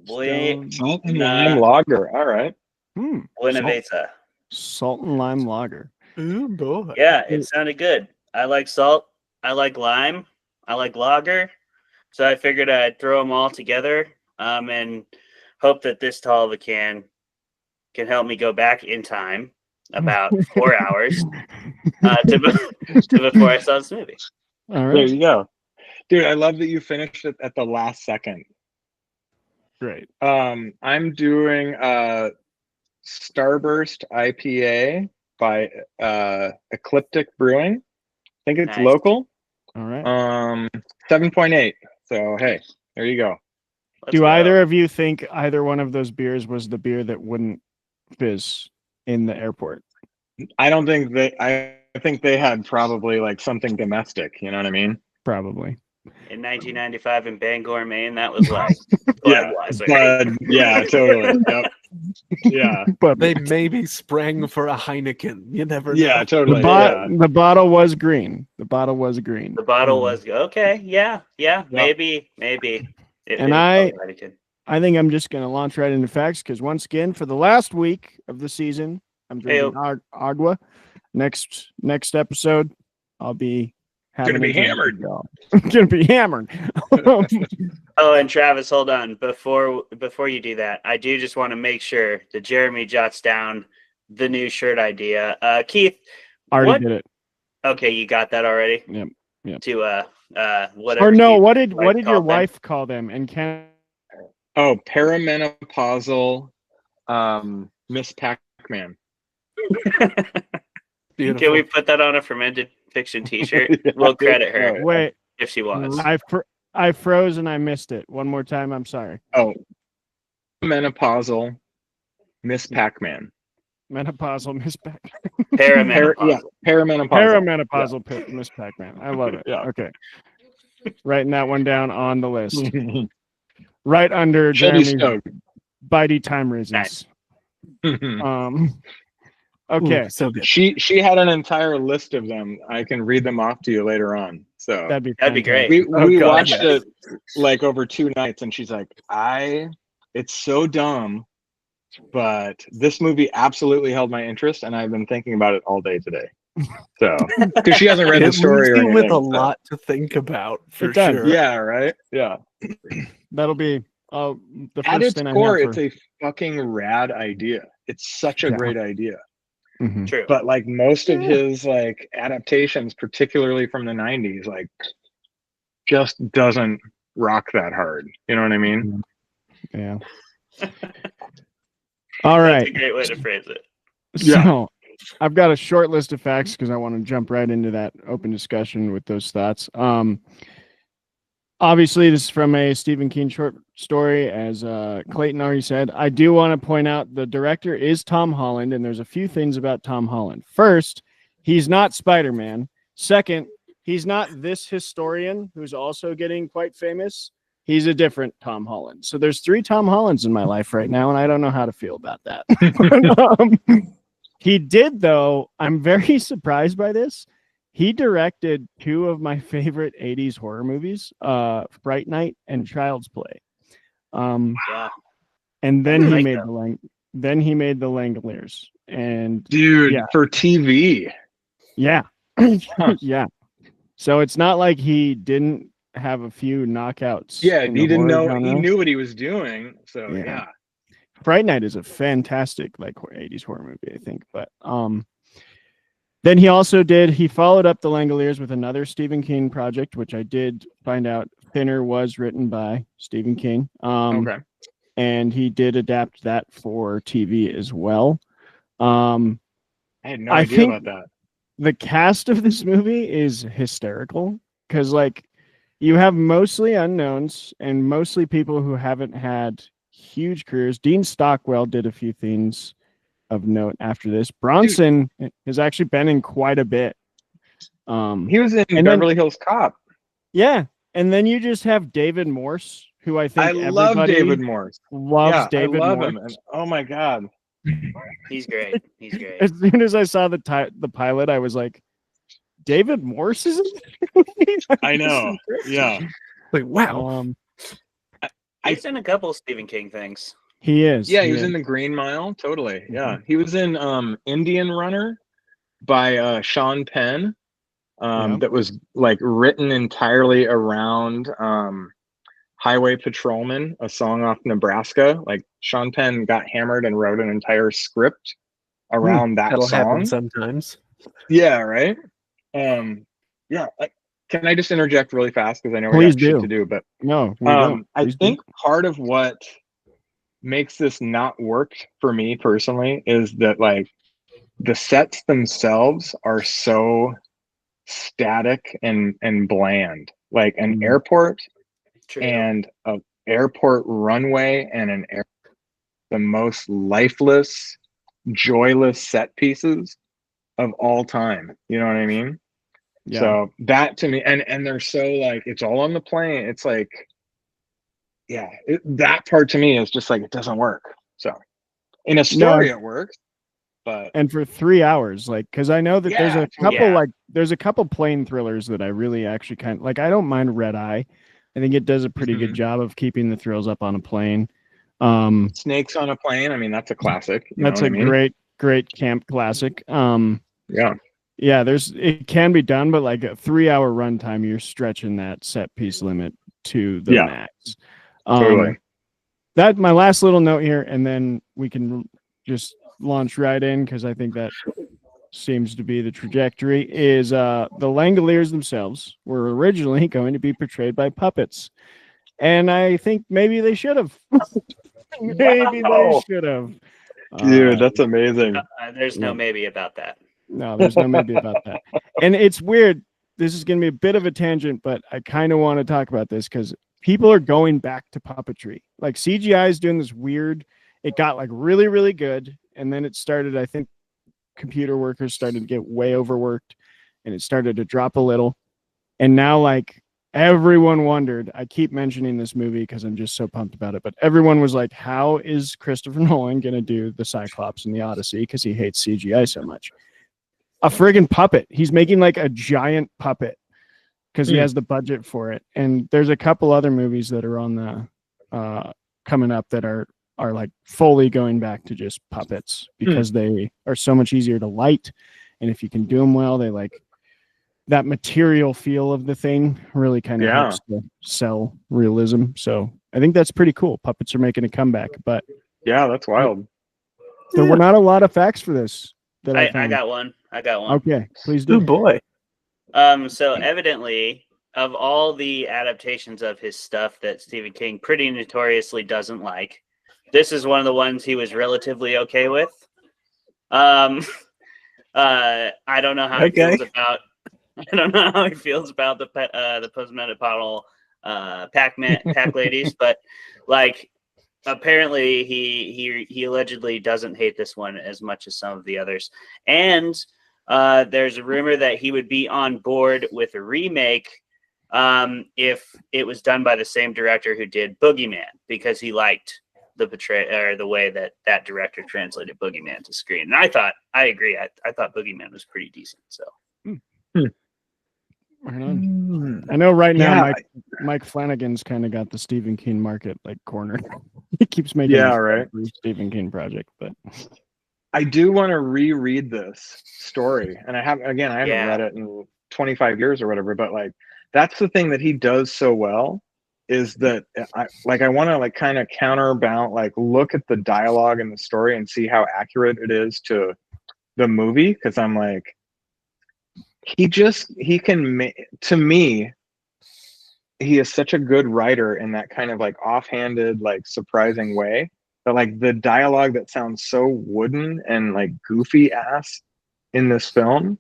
Stone- Salt and Nah. lime lager. All right. Buenaveza. Salt and lime lager. Ooh boy. Yeah, it sounded good. I like salt. I like lime. I like lager. So I figured I'd throw them all together and hope that this tall of a can help me go back in time about 4 hours to before I saw this movie. All There right. you go. Dude, I love that you finished it at the last second. Great. I'm doing Starburst IPA by Ecliptic Brewing. I think it's Nice. local. All right. 7.8. So hey, there you go. Let's Do go. either of you think either one of those beers was the beer that wouldn't fizz in the airport? I don't think I think they had probably like something domestic. You know what I mean? Probably. In 1995 in Bangor, Maine, that was like Yeah, Budweiser. but yeah, totally. Yep. Yeah, But They maybe sprang for a Heineken. You never know. yeah, the, totally. Yeah. the bottle was green. The bottle was green. The bottle was okay. Yeah, maybe. It And didn't I- feel like it. I think I'm just going to launch right into facts because once again, for the last week of the season, I'm drinking Agua. Next episode, I'll be having be a drink hammered. with y'all. Gonna be hammered. Oh, and Travis, hold on. Before you do that, I do just want to make sure that Jeremy jots down the new shirt idea. Keith, Already what? did it. Okay, you got that already. Yep. To whatever. Or no, Keith what did like your called them. wife call them? And can Oh, perimenopausal Miss Pac-Man. Beautiful. Can we put that on a fermented fiction T-shirt? Yeah, We'll I think credit her so. wait? if she wants. I froze and I missed it. One more time. I'm sorry. Oh, menopausal Miss Pac-Man. Menopausal Miss Perimenopausal. Perimenopausal. Perimenopausal Miss Pac-Man. I love it. Yeah. Okay. Writing that one down on the list. Right under She'll be Jeremy's stoked. bitey time reasons. Okay. Ooh, so good. She had an entire list of them. I can read them off to you later on. So That'd be great. fantastic. we God, watched yes. it like over 2 nights, and she's like, it's so dumb, but this movie absolutely held my interest, and I've been thinking about it all day today. So, because she hasn't read the It story leaves or you anything. with a so. lot to think about for It does. sure. Yeah, right? Yeah. That'll be the At first its thing core, I have it's a fucking rad idea. It's such a Yeah. great idea. Mhm. True. But like most of Yeah. his like adaptations, particularly from the 90s, like just doesn't rock that hard. You know what I mean? Yeah. All That's right. a great way to phrase it. Yeah. So I've got a short list of facts because I want to jump right into that open discussion with those thoughts. Obviously, this is from a Stephen King short story, as Clayton already said. I do want to point out the director is Tom Holland, and there's a few things about Tom Holland. First, he's not Spider-Man. Second, he's not this historian who's also getting quite famous. He's a different Tom Holland. So there's 3 Tom Hollands in my life right now, and I don't know how to feel about that. He did, though. I'm very surprised by this. He directed 2 of my favorite 80s horror movies, Fright Night and Child's Play. Yeah. And then I he like made that. then he made the Langoliers. And Dude, Yeah. for TV. yeah. Yeah. So it's not like he didn't have a few knockouts. Yeah, in he the didn't horror know. He genre. knew what he was doing. So Yeah. yeah. Fright Night is a fantastic 80s horror movie, I think. But then he followed up the Langoliers with another Stephen King project, which I did find out Thinner was written by Stephen King. Okay. And he did adapt that for TV as well. I had no I idea think about that. the cast of this movie is hysterical because you have mostly unknowns and mostly people who haven't had huge careers. Dean Stockwell did a few things of note after this. Bronson has actually been in quite a bit. He was in and Beverly Hills Cop. Yeah, and then you just have David Morse, who I think I love everybody David Morse. loves. Yeah, David I love Morse. him. And oh my god. He's great. He's great. As soon as I saw the pilot, I was like, David Morse is in this? I know. Yeah. Like, wow. He's in a couple Stephen King things. He is. Yeah, he was in The Green Mile. Totally. Yeah. He was in Indian Runner by Sean Penn. That was like written entirely around Highway Patrolman, a song off Nebraska. Like Sean Penn got hammered and wrote an entire script around that That'll happen song. sometimes. Yeah, right. Yeah. Can I just interject really fast because I know we Please got shit do. to do, but No, we don't. I Please do. think part of what makes this not work for me personally is that like the sets themselves are so static and bland. Like an airport True. and an airport runway and the most lifeless, joyless set pieces of all time. You know what I mean? Yeah. So that to me, and they're so like, it's all on the plane. It's like, yeah, that part to me is just like, it doesn't work. So in a story, it works, but and for 3 hours, because I know that there's a couple Yeah. there's a couple plane thrillers that I really actually kind of like. I don't mind Red Eye. I think it does a pretty good job of keeping the thrills up on a plane. Snakes on a Plane. I mean, that's a classic. That's a great camp classic. Yeah. Yeah, it can be done, but like a 3 hour runtime, you're stretching that set piece limit to the max. Totally. That my last little note here, and then we can just launch right in because I think that seems to be the trajectory. Is the Langoliers themselves were originally going to be portrayed by puppets, and I think maybe they should have. Maybe they should have. Dude, that's amazing. There's no maybe about that. No, there's no maybe about that. And it's weird. This is going to be a bit of a tangent, but I kind of want to talk about this because people are going back to puppetry. Like CGI is doing this weird it got like really, really good. And then it started, I think computer workers started to get way overworked and it started to drop a little. And now like everyone wondered, I keep mentioning this movie because I'm just so pumped about it, but everyone was like, how is Christopher Nolan going to do the Cyclops in the Odyssey? Because he hates CGI so much. A friggin' puppet. He's making like a giant puppet because he has the budget for it. And there's a couple other movies that are on the coming up that are like fully going back to just puppets because they are so much easier to light. And if you can do them well, they like that material feel of the thing really kind of helps to sell realism. So I think that's pretty cool. Puppets are making a comeback, but yeah, that's wild. there were not a lot of facts for this. That I found. got one. Okay, please do. Oh boy. So evidently, of all the adaptations of his stuff that Stephen King pretty notoriously doesn't like, this is one of the ones he was relatively okay with. I don't know how he feels about. I don't know how he feels about the postmenopausal pack ladies, but like apparently he allegedly doesn't hate this one as much as some of the others. And there's a rumor that he would be on board with a remake if it was done by the same director who did Boogeyman, because he liked the way that director translated Boogeyman to screen. And I agree. I thought Boogeyman was pretty decent. So. Right on. I know right now Mike Flanagan's kind of got the Stephen King market like cornered. He keeps making Stephen King project, but I do want to reread this story, and I haven't read it in 25 years or whatever. But like, that's the thing that he does so well is that I want to like kind of counterbalance, like look at the dialogue in the story and see how accurate it is to the movie, because I'm like, to me, he is such a good writer in that kind of like offhanded, like surprising way that like the dialogue that sounds so wooden and like goofy ass in this film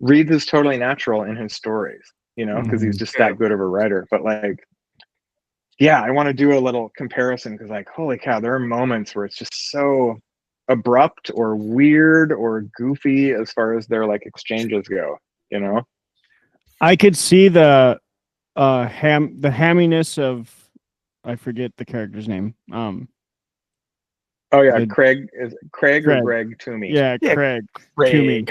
reads as totally natural in his stories, you know, because he's just that good of a writer. But like, yeah, I want to do a little comparison because like, holy cow, there are moments where it's just so abrupt or weird or goofy as far as their like exchanges go, you know. I could see the hamminess of, I forget the character's name. Craig or Greg Toomey. Yeah, Craig Toomey.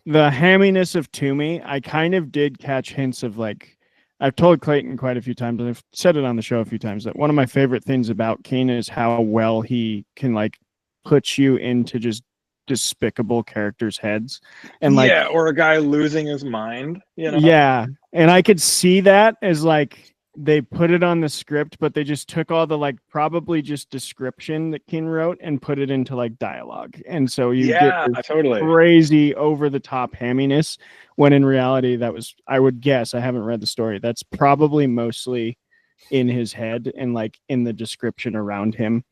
The hamminess of Toomey, I kind of did catch hints of like, I've told Clayton quite a few times, and I've said it on the show a few times, that one of my favorite things about King is how well he can like put you into just despicable characters' heads, and like, or a guy losing his mind, you know. Yeah, and I could see that as like they put it on the script, but they just took all the like probably just description that King wrote and put it into like dialogue, and so you get this crazy over the top hamminess, when in reality that was, I would guess, I haven't read the story, that's probably mostly in his head and like in the description around him,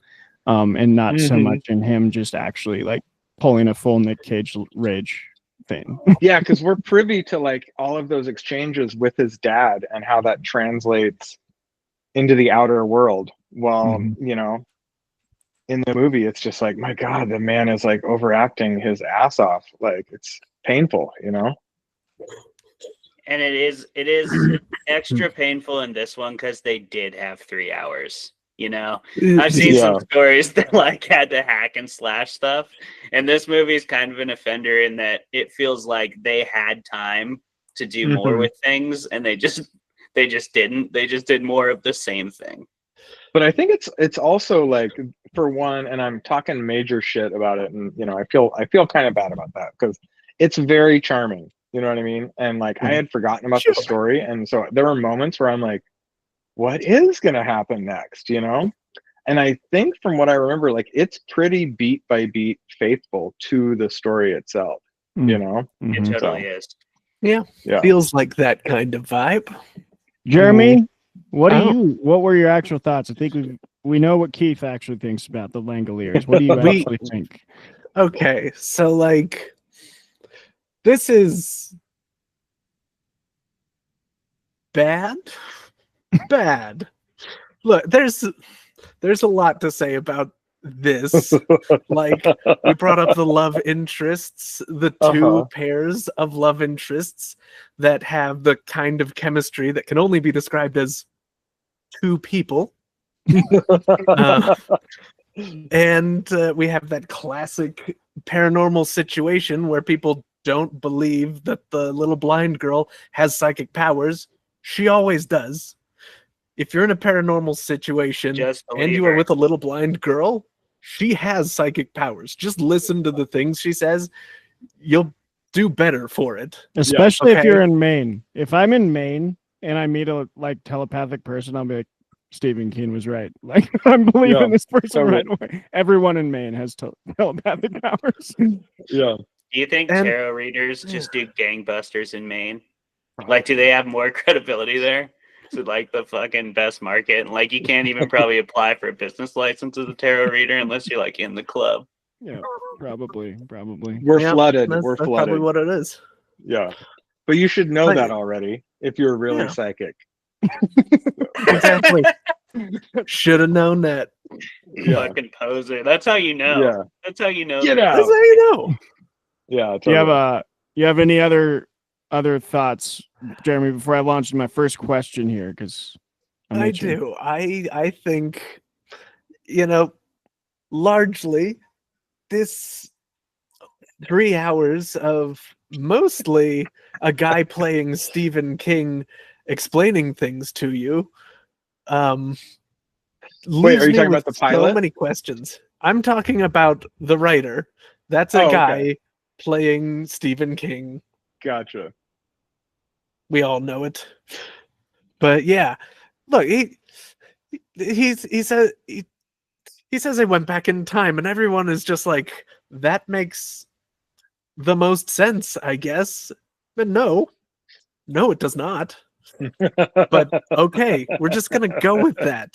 and not so much in him just actually like pulling a full Nick Cage rage thing. Yeah, because we're privy to like all of those exchanges with his dad and how that translates into the outer world. Well, you know, in the movie, it's just like, my God, the man is like overacting his ass off. Like, it's painful, you know? And it is extra painful in this one because they did have 3 hours. You know, I've seen some stories that like had to hack and slash stuff, and this movie is kind of an offender in that it feels like they had time to do more with things, and they just didn't. They just did more of the same thing. But I think it's also like, for one, and I'm talking major shit about it, and you know, I feel kind of bad about that because it's very charming. You know what I mean? And like, I had forgotten about the story, and so there were moments where I'm like, what is going to happen next, you know? And I think from what I remember, like, it's pretty beat by beat faithful to the story itself, you know? It totally is. Yeah, feels like that kind of vibe. Jeremy, what were your actual thoughts? I think we know what Keith actually thinks about the Langoliers. What do you actually think? Okay, so like, this is bad. Look, there's a lot to say about this. Like, we brought up the love interests, the two pairs of love interests that have the kind of chemistry that can only be described as two people. And we have that classic paranormal situation where people don't believe that the little blind girl has psychic powers. She always does. If you're in a paranormal situation and you are with a little blind girl, she has psychic powers. Just listen to the things she says. You'll do better for it. Especially if you're in Maine. If I'm in Maine and I meet a telepathic person, I'll be like, Stephen King was right. Like, I'm believing this person right away. Everyone in Maine has telepathic powers. Yeah. Do you think tarot readers just do gangbusters in Maine? Like, do they have more credibility there? To like the fucking best market, and like you can't even probably apply for a business license as a tarot reader unless you're like in the club. Yeah, probably. We're flooded. That's flooded. Probably what it is. Yeah, but you should know that already if you're really psychic. Exactly. Should have known that. Fucking poser. That's how you know. Yeah. That's how you know. Get out. That's how you know. Yeah. Totally. You have any other thoughts, Jeremy, before I launch my first question here? Because I do. I think, largely this 3 hours of mostly a guy playing Stephen King explaining things to you. Wait, are you talking about the pilot? So many questions. I'm talking about the writer. That's a guy playing Stephen King. Gotcha. We all know it. But yeah, look, he says he went back in time, and everyone is just like, that makes the most sense, I guess. But no, it does not. But okay, we're just gonna go with that.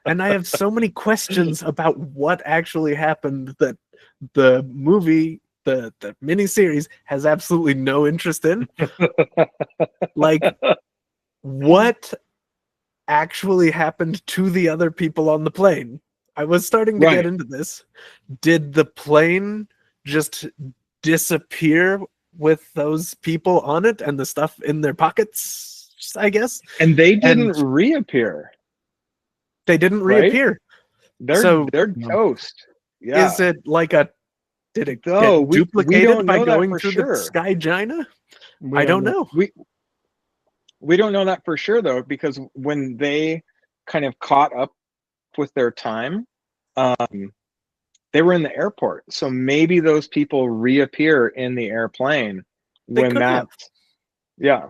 And I have so many questions about what actually happened that the movie, the miniseries, has absolutely no interest in. Like, what actually happened to the other people on the plane? I was starting to get into this. Did the plane just disappear with those people on it and the stuff in their pockets, I guess? And they didn't reappear. They didn't reappear. They're toast. Yeah. Is it like did it get duplicated by going through the Skygina? I don't know. We don't know that for sure, though, because when they kind of caught up with their time, they were in the airport. So maybe those people reappear in the airplane when that. Yeah,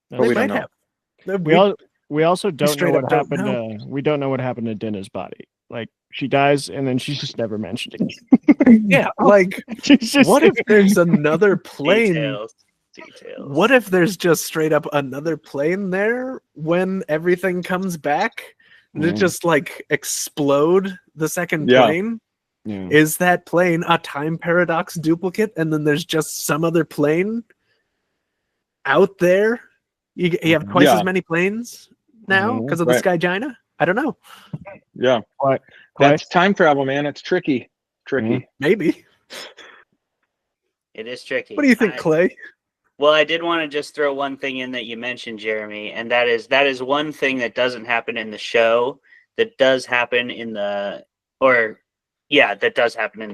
but we don't know. We also don't know what happened. We don't know what happened to Dinah's body. Like, she dies and then she's just never mentioned again. Yeah, like, what if there's another plane? Details. What if there's just straight up another plane there when everything comes back? Did it just like explode the second plane? Yeah. Is that plane a time paradox duplicate, and then there's just some other plane out there? You have twice as many planes now because of the Skygina? I don't know. Yeah. That's time travel, man. It's tricky. Maybe. It is tricky. What do you think, Clay? Well, I did want to just throw one thing in that you mentioned, Jeremy, and that is one thing that doesn't happen in the show that does happen in the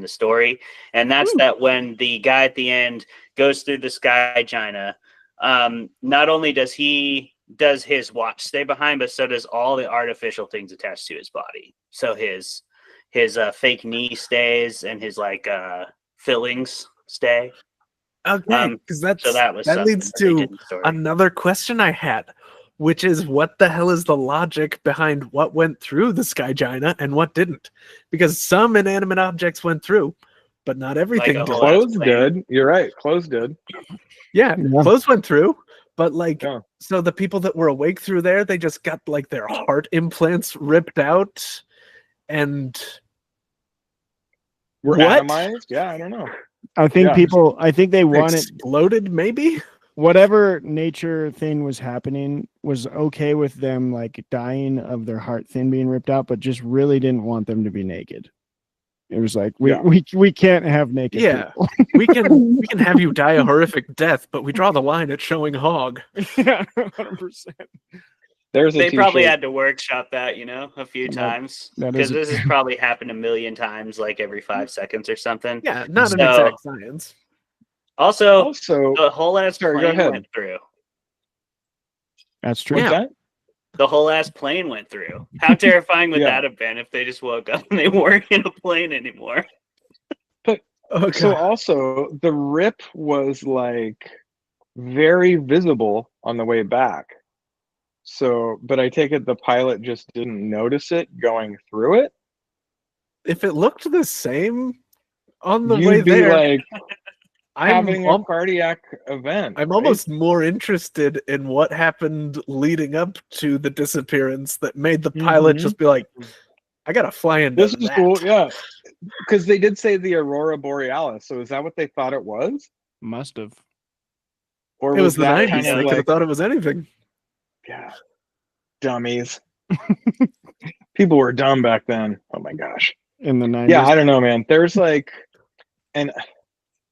story, and that's that when the guy at the end goes through the Skygina, not only does his watch stay behind, but so does all the artificial things attached to his body. So his fake knee stays and his fillings stay. Okay, because that leads to another question I had, which is, what the hell is the logic behind what went through the Skygina and what didn't? Because some inanimate objects went through, but not everything did. Clothes did. You're right. Clothes did. Yeah, clothes went through, but so the people that were awake through there, they just got like their heart implants ripped out and were atomized? Yeah, I don't know. I think they wanted exploded, maybe. Whatever nature thing was happening was okay with them dying of their heart thing being ripped out, but just really didn't want them to be naked. It was like Yeah. we can't have naked Yeah. people. we can have you die a horrific death, but we draw the line at showing hog. Yeah, 100%. There's a They probably t-shirt. had to workshop that, a few That- times. that Because is this has probably happened a million times, like every 5 seconds or something. Yeah, not an So- exact science. Also, Also, the whole ass sorry, go plane ahead. went through. That's true. what's Yeah. that? The whole ass plane went through. How terrifying would Yeah. that have been if they just woke up and they weren't in a plane anymore? Oh, So God. also, the rip was like very visible on the way back. So, but I take it the pilot just didn't notice it going through it. If it looked the same on the You'd way be there, like I'm having a al- cardiac event. I'm right? almost more interested in what happened leading up to the disappearance that made the pilot Mhm. just be like, I gotta fly into This is that. cool, yeah. Because they did say the Aurora Borealis. So is that what they thought it was? Must have. Or It was the that 90s. kind They of could have like, thought it was anything. yeah, dummies? People were dumb back then. Oh my gosh. In the 90s. Yeah, I don't know, man. There's like, and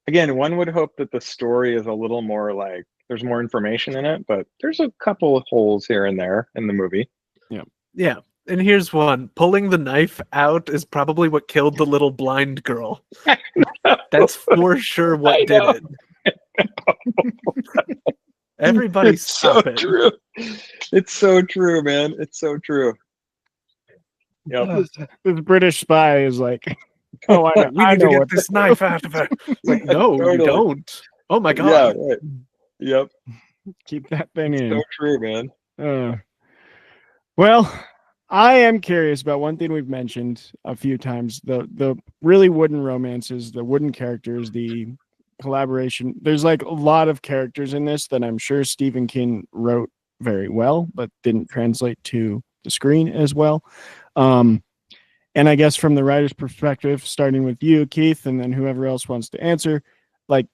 again, one would hope that the story is a little more like there's more information in it, but there's a couple of holes here and there in the movie. Yeah. And here's one. Pulling the knife out is probably what killed the little blind girl. That's for sure what I did know. it. Everybody It's so stop it. true. It's so true, man. It's so true. Yep. This British spy is like, oh, I know, We I need to know get what. this knife out of her. It's like, no, you Totally. don't. Oh my Yeah, God. right. Yep. Keep that thing in. So true, man. Well, I am curious about one thing we've mentioned a few times: the really wooden romances, the wooden characters, the collaboration. There's like a lot of characters in this that I'm sure Stephen King wrote very well, but didn't translate to the screen as well. And I guess from the writer's perspective, starting with you, Keith, and then whoever else wants to answer, like,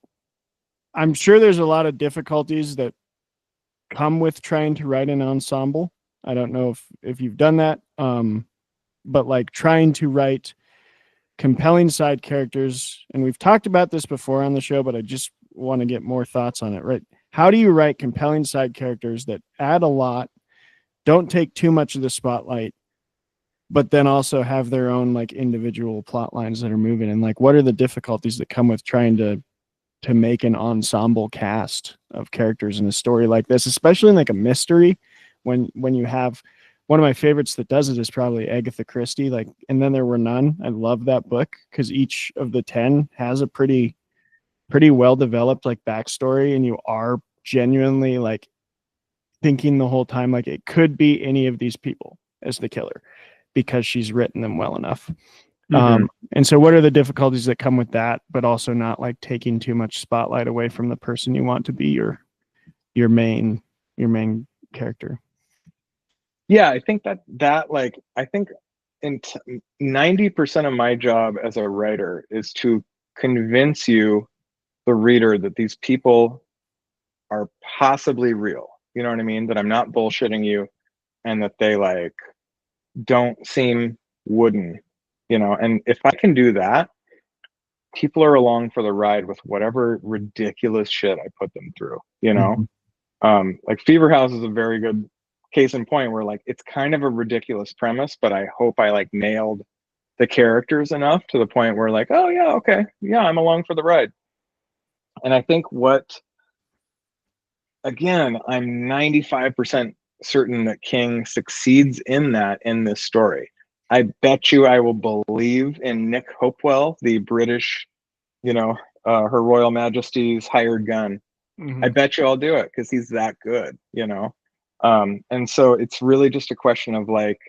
I'm sure there's a lot of difficulties that come with trying to write an ensemble. I don't know if you've done that, but like trying to write compelling side characters, and we've talked about this before on the show, but I just want to get more thoughts on it, right? How do you write compelling side characters that add a lot, don't take too much of the spotlight, but then also have their own like individual plot lines that are moving? And like, what are the difficulties that come with trying to make an ensemble cast of characters in a story like this, especially in like a mystery, when you have one of my favorites that does it is probably Agatha Christie, like, And Then There Were None. I love that book because each of the 10 has a pretty well developed like backstory, and you are genuinely like thinking the whole time like it could be any of these people as the killer because she's written them well enough. And so what are the difficulties that come with that, but also not like taking too much spotlight away from the person you want to be your main character? Yeah, I think that like I think 90% of my job as a writer is to convince you, the reader, that these people are possibly real. You know what I mean? That I'm not bullshitting you, and that they like don't seem wooden. You know, and if I can do that, people are along for the ride with whatever ridiculous shit I put them through. You know, like Fever House is a very good case in point where like it's kind of a ridiculous premise, but I hope I like nailed the characters enough to the point where like, oh yeah, okay, yeah, I'm along for the ride. And I think again, I'm 95% certain that King succeeds in that in this story. I bet you I will believe in Nick Hopewell, the British, Her Royal Majesty's hired gun. I bet you I'll do it because he's that good, and so it's really just a question of like,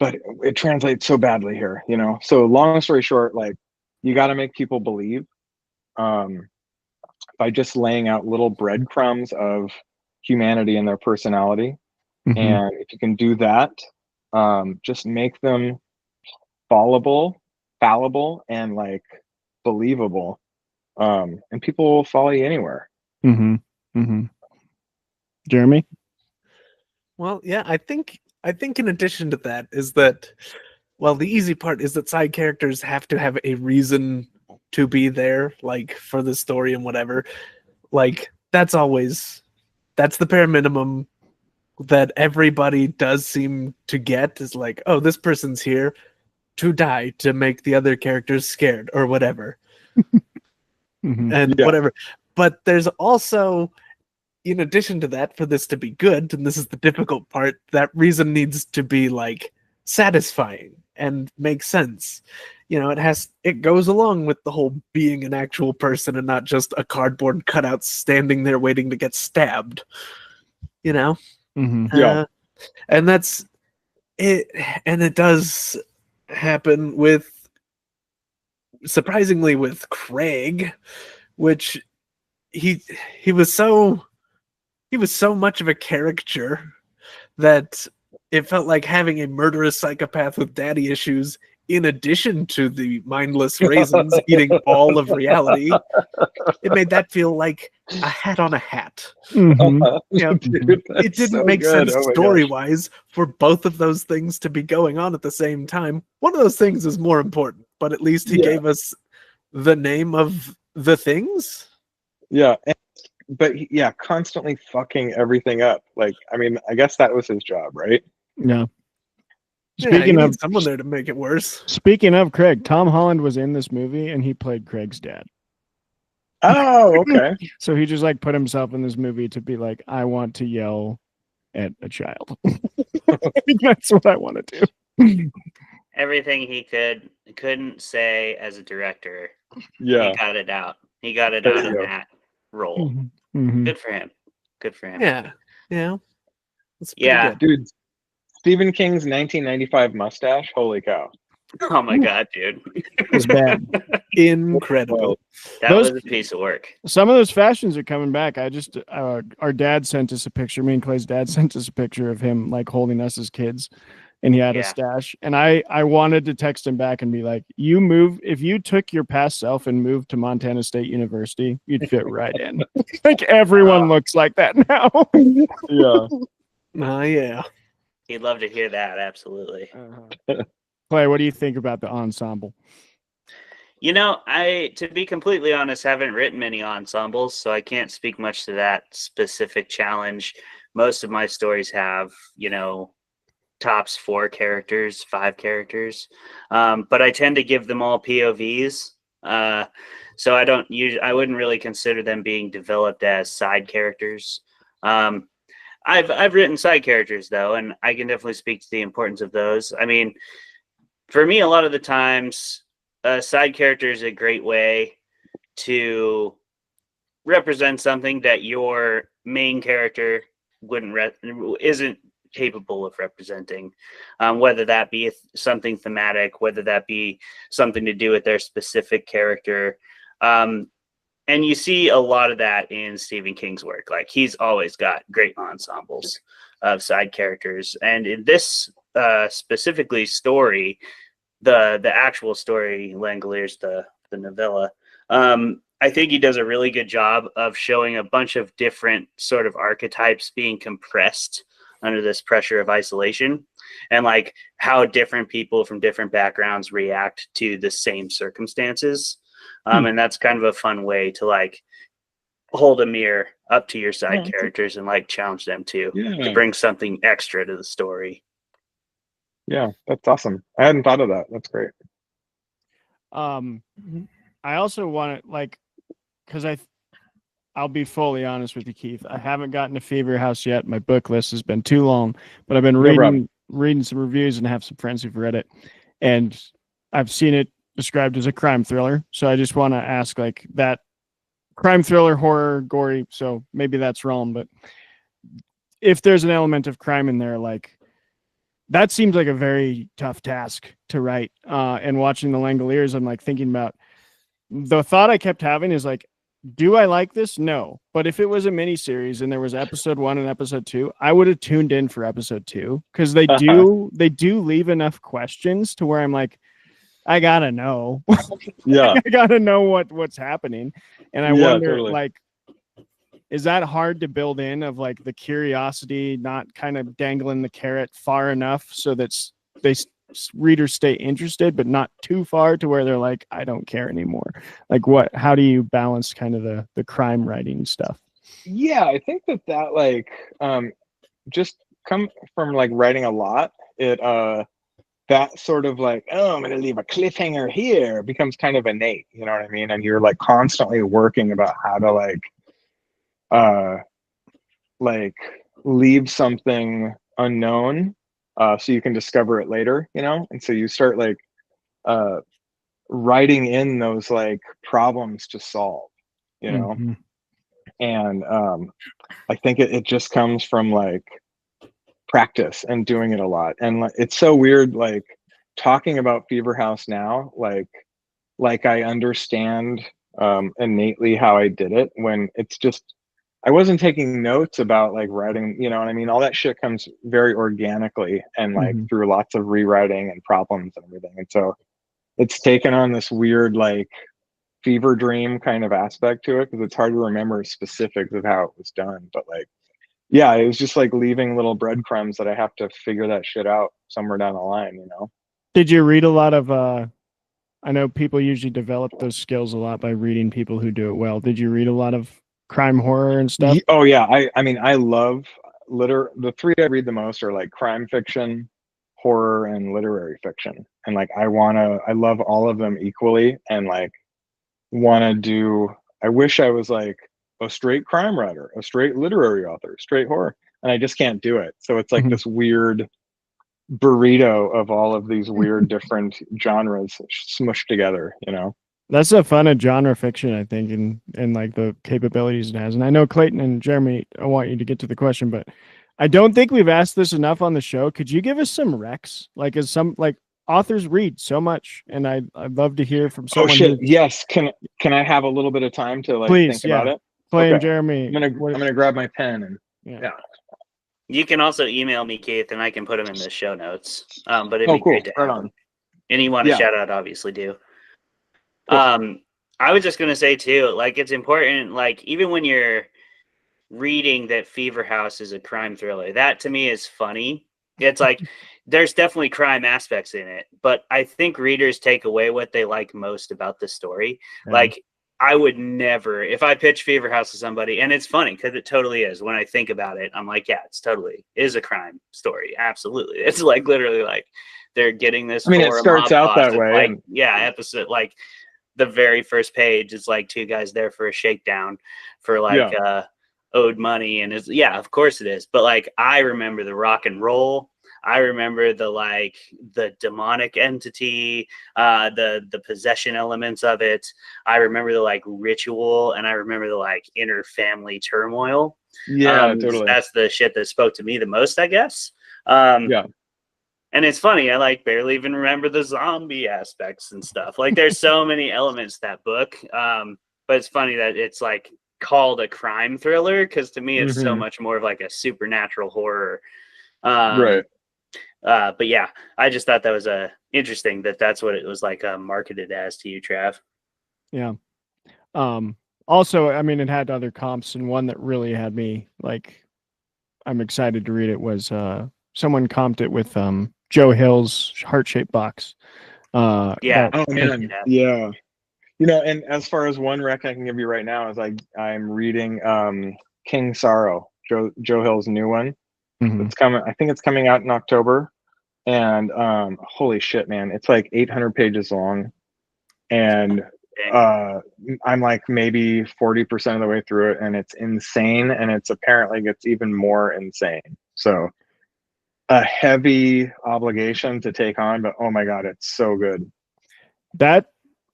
but it translates so badly here, so long story short, like, you got to make people believe by just laying out little breadcrumbs of humanity and their personality. And if you can do that, just make them fallible, and like believable, and people will follow you anywhere. Jeremy? Well, yeah, I think in addition to that is that well, the easy part is that side characters have to have a reason to be there, like for the story and whatever. Like that's the bare minimum that everybody does seem to get, is like, oh, this person's here to die to make the other characters scared or whatever. And Yeah. whatever. But there's also, in addition to that, for this to be good, and this is the difficult part, that reason needs to be like satisfying and make sense. You know, it goes along with the whole being an actual person and not just a cardboard cutout standing there waiting to get stabbed. You know? Yeah. And that's it. And it does happen with, surprisingly, with Craig, which he was so much of a caricature that it felt like having a murderous psychopath with daddy issues in addition to the mindless raisins eating all of reality. It made that feel like a hat on a hat. Mhm. You know, Dude, it that's didn't so make good. sense Oh my gosh. story-wise for both of those things to be going on at the same time. One of those things is more important, but at least he Yeah. gave us the name of the things. Yeah. But yeah, constantly fucking everything up. Like, I mean, I guess that was his job, right? Yeah. Yeah, you Speaking need of someone there to make it worse. Craig, Tom Holland was in this movie and he played Craig's dad. Oh, okay. So he just like put himself in this movie to be like, I want to yell at a child. I think that's what I want to do. Everything he couldn't say as a director, Yeah. he got it out. He got it There out you in go. that role. Mhm. Good for him. Good for him. Yeah, it's pretty Yeah. good. Dude, Stephen King's 1995 mustache. Holy cow. Oh my god, dude. It was bad. Incredible. That Those- was a piece of work. Some of those fashions are coming back. I just our dad sent us a picture. Me and Clay's dad sent us a picture of him like holding us as kids, and he had a Yeah. stash. And I wanted to text him back and be like, if you took your past self and moved to Montana State University, you'd fit right in. Like everyone looks like that now. Yeah. Oh yeah. He'd love to hear that, absolutely. Clay, what do you think about the ensemble? You know, I, to be completely honest, haven't written many ensembles, so I can't speak much to that specific challenge. Most of my stories have, you know, tops 4 characters, 5 characters, but I tend to give them all POVs. So I wouldn't really consider them being developed as side characters. I've written side characters though, and I can definitely speak to the importance of those. I mean, for me, a lot of the times, a side character is a great way to represent something that your main character isn't capable of representing, whether that be something thematic, whether that be something to do with their specific character. And you see a lot of that in Stephen King's work. Like, he's always got great ensembles of side characters. And in this specifically story, the actual story, Langoliers, the novella, I think he does a really good job of showing a bunch of different sort of archetypes being compressed under this pressure of isolation, and like how different people from different backgrounds react to the same circumstances. And that's kind of a fun way to like hold a mirror up to your side characters and like challenge them to bring something extra to the story. Yeah, that's awesome. I hadn't thought of that. That's great. I also want to like, because I'll be fully honest with you, Keith. I haven't gotten to Fever House yet. My book list has been too long, but I've been reading some reviews and have some friends who've read it, and I've seen it described as a crime thriller. So I just want to ask, like, that crime thriller, horror, gory. So maybe that's wrong, but if there's an element of crime in there, like, that seems like a very tough task to write. And watching the Langoliers, I'm like thinking about the thought I kept having is like, do I like this? No. But if it was a mini series and there was episode 1 and episode 2, I would have tuned in for episode 2, because they do leave enough questions to where I'm like, I gotta know. Yeah. I gotta know what's happening. And I wonder, totally. like, is that hard to build in, of like the curiosity, not kind of dangling the carrot far enough so that readers stay interested, but not too far to where they're like, I don't care anymore. Like how do you balance kind of the crime writing stuff? Yeah, I think that like just come from like writing a lot. It that sort of like, oh, I'm gonna leave a cliffhanger here becomes kind of innate, you know what I mean? And you're like constantly working about how to like leave something unknown so you can discover it later, you know? And so you start like writing in those like problems to solve, you know? Mhm. And I think it just comes from like practice and doing it a lot. And like, it's so weird, like talking about Fever House now, like I understand innately how I did it, when it's just I wasn't taking notes about like writing, you know what I mean? All that shit comes very organically and like Mhm. through lots of rewriting and problems and everything. And so it's taken on this weird like fever dream kind of aspect to it, because it's hard to remember specifics of how it was done. But like, yeah, it was just like leaving little breadcrumbs that I have to figure that shit out somewhere down the line, you know? Did you read a lot of I know people usually develop those skills a lot by reading people who do it well. Did you read a lot of crime horror and stuff? Oh yeah, I mean I love the three I read the most are like crime fiction, horror, and literary fiction. And like I love all of them equally, and like I wish I was like a straight crime writer, a straight literary author, straight horror, and I just can't do it. So it's like Mhm. this weird burrito of all of these weird different genres smushed together, you know? That's the fun of genre fiction, I think, and like the capabilities it has. And I know Clayton and Jeremy, I want you to get to the question, but I don't think we've asked this enough on the show. Could you give us some recs? Like, as some like authors read so much, and I'd love to hear from Oh someone. shit, yes. Can I have a little bit of time to like Please, think about yeah. it? Clay and Okay. Jeremy. I'm gonna grab my pen and yeah. You can also email me, Keith, and I can put them in the show notes. But it'd Oh, be cool. great to Right have on. them. And you want to Yeah. shout out, obviously, do. Cool. I was just gonna say too, like it's important, like even when you're reading that Fever House is a crime thriller, that to me is funny. It's like there's definitely crime aspects in it, but I think readers take away what they like most about the story. Yeah. Like I would never, if I pitch Fever House to somebody, and it's funny because it totally is. When I think about it, I'm like, yeah, it's totally is a crime story. Absolutely, it's like literally like they're getting this I mean, it for a starts mob out boss. that It's way, like and episode like the very first page is like two guys there for a shakedown for like owed money, and it's of course it is. But like I remember the rock and roll. I remember the demonic entity, the possession elements of it. I remember the like ritual, and I remember the like inner family turmoil. yeah, totally. That's the shit that spoke to me the most, I guess. Yeah. And it's funny, I like barely even remember the zombie aspects and stuff. Like there's so many elements to that book. But it's funny that it's like called a crime thriller, because to me it's so much more of like a supernatural horror. Right. But yeah, I just thought that was interesting that's what it was like marketed as to you, Trav. Yeah. Also, I mean, it had other comps, and one that really had me like, I'm excited to read it was someone comped it with Joe Hill's Heart-Shaped Box. Yeah. Oh man. Yeah. You know, and as far as one rec I can give you right now is I'm reading King Sorrow, Joe Hill's new one. It's coming. I think it's coming out in October. And holy shit, man, it's like 800 pages long, and I'm like maybe 40% of the way through it, and it's insane, and it's apparently gets even more insane. So a heavy obligation to take on, but oh my god, it's so good. That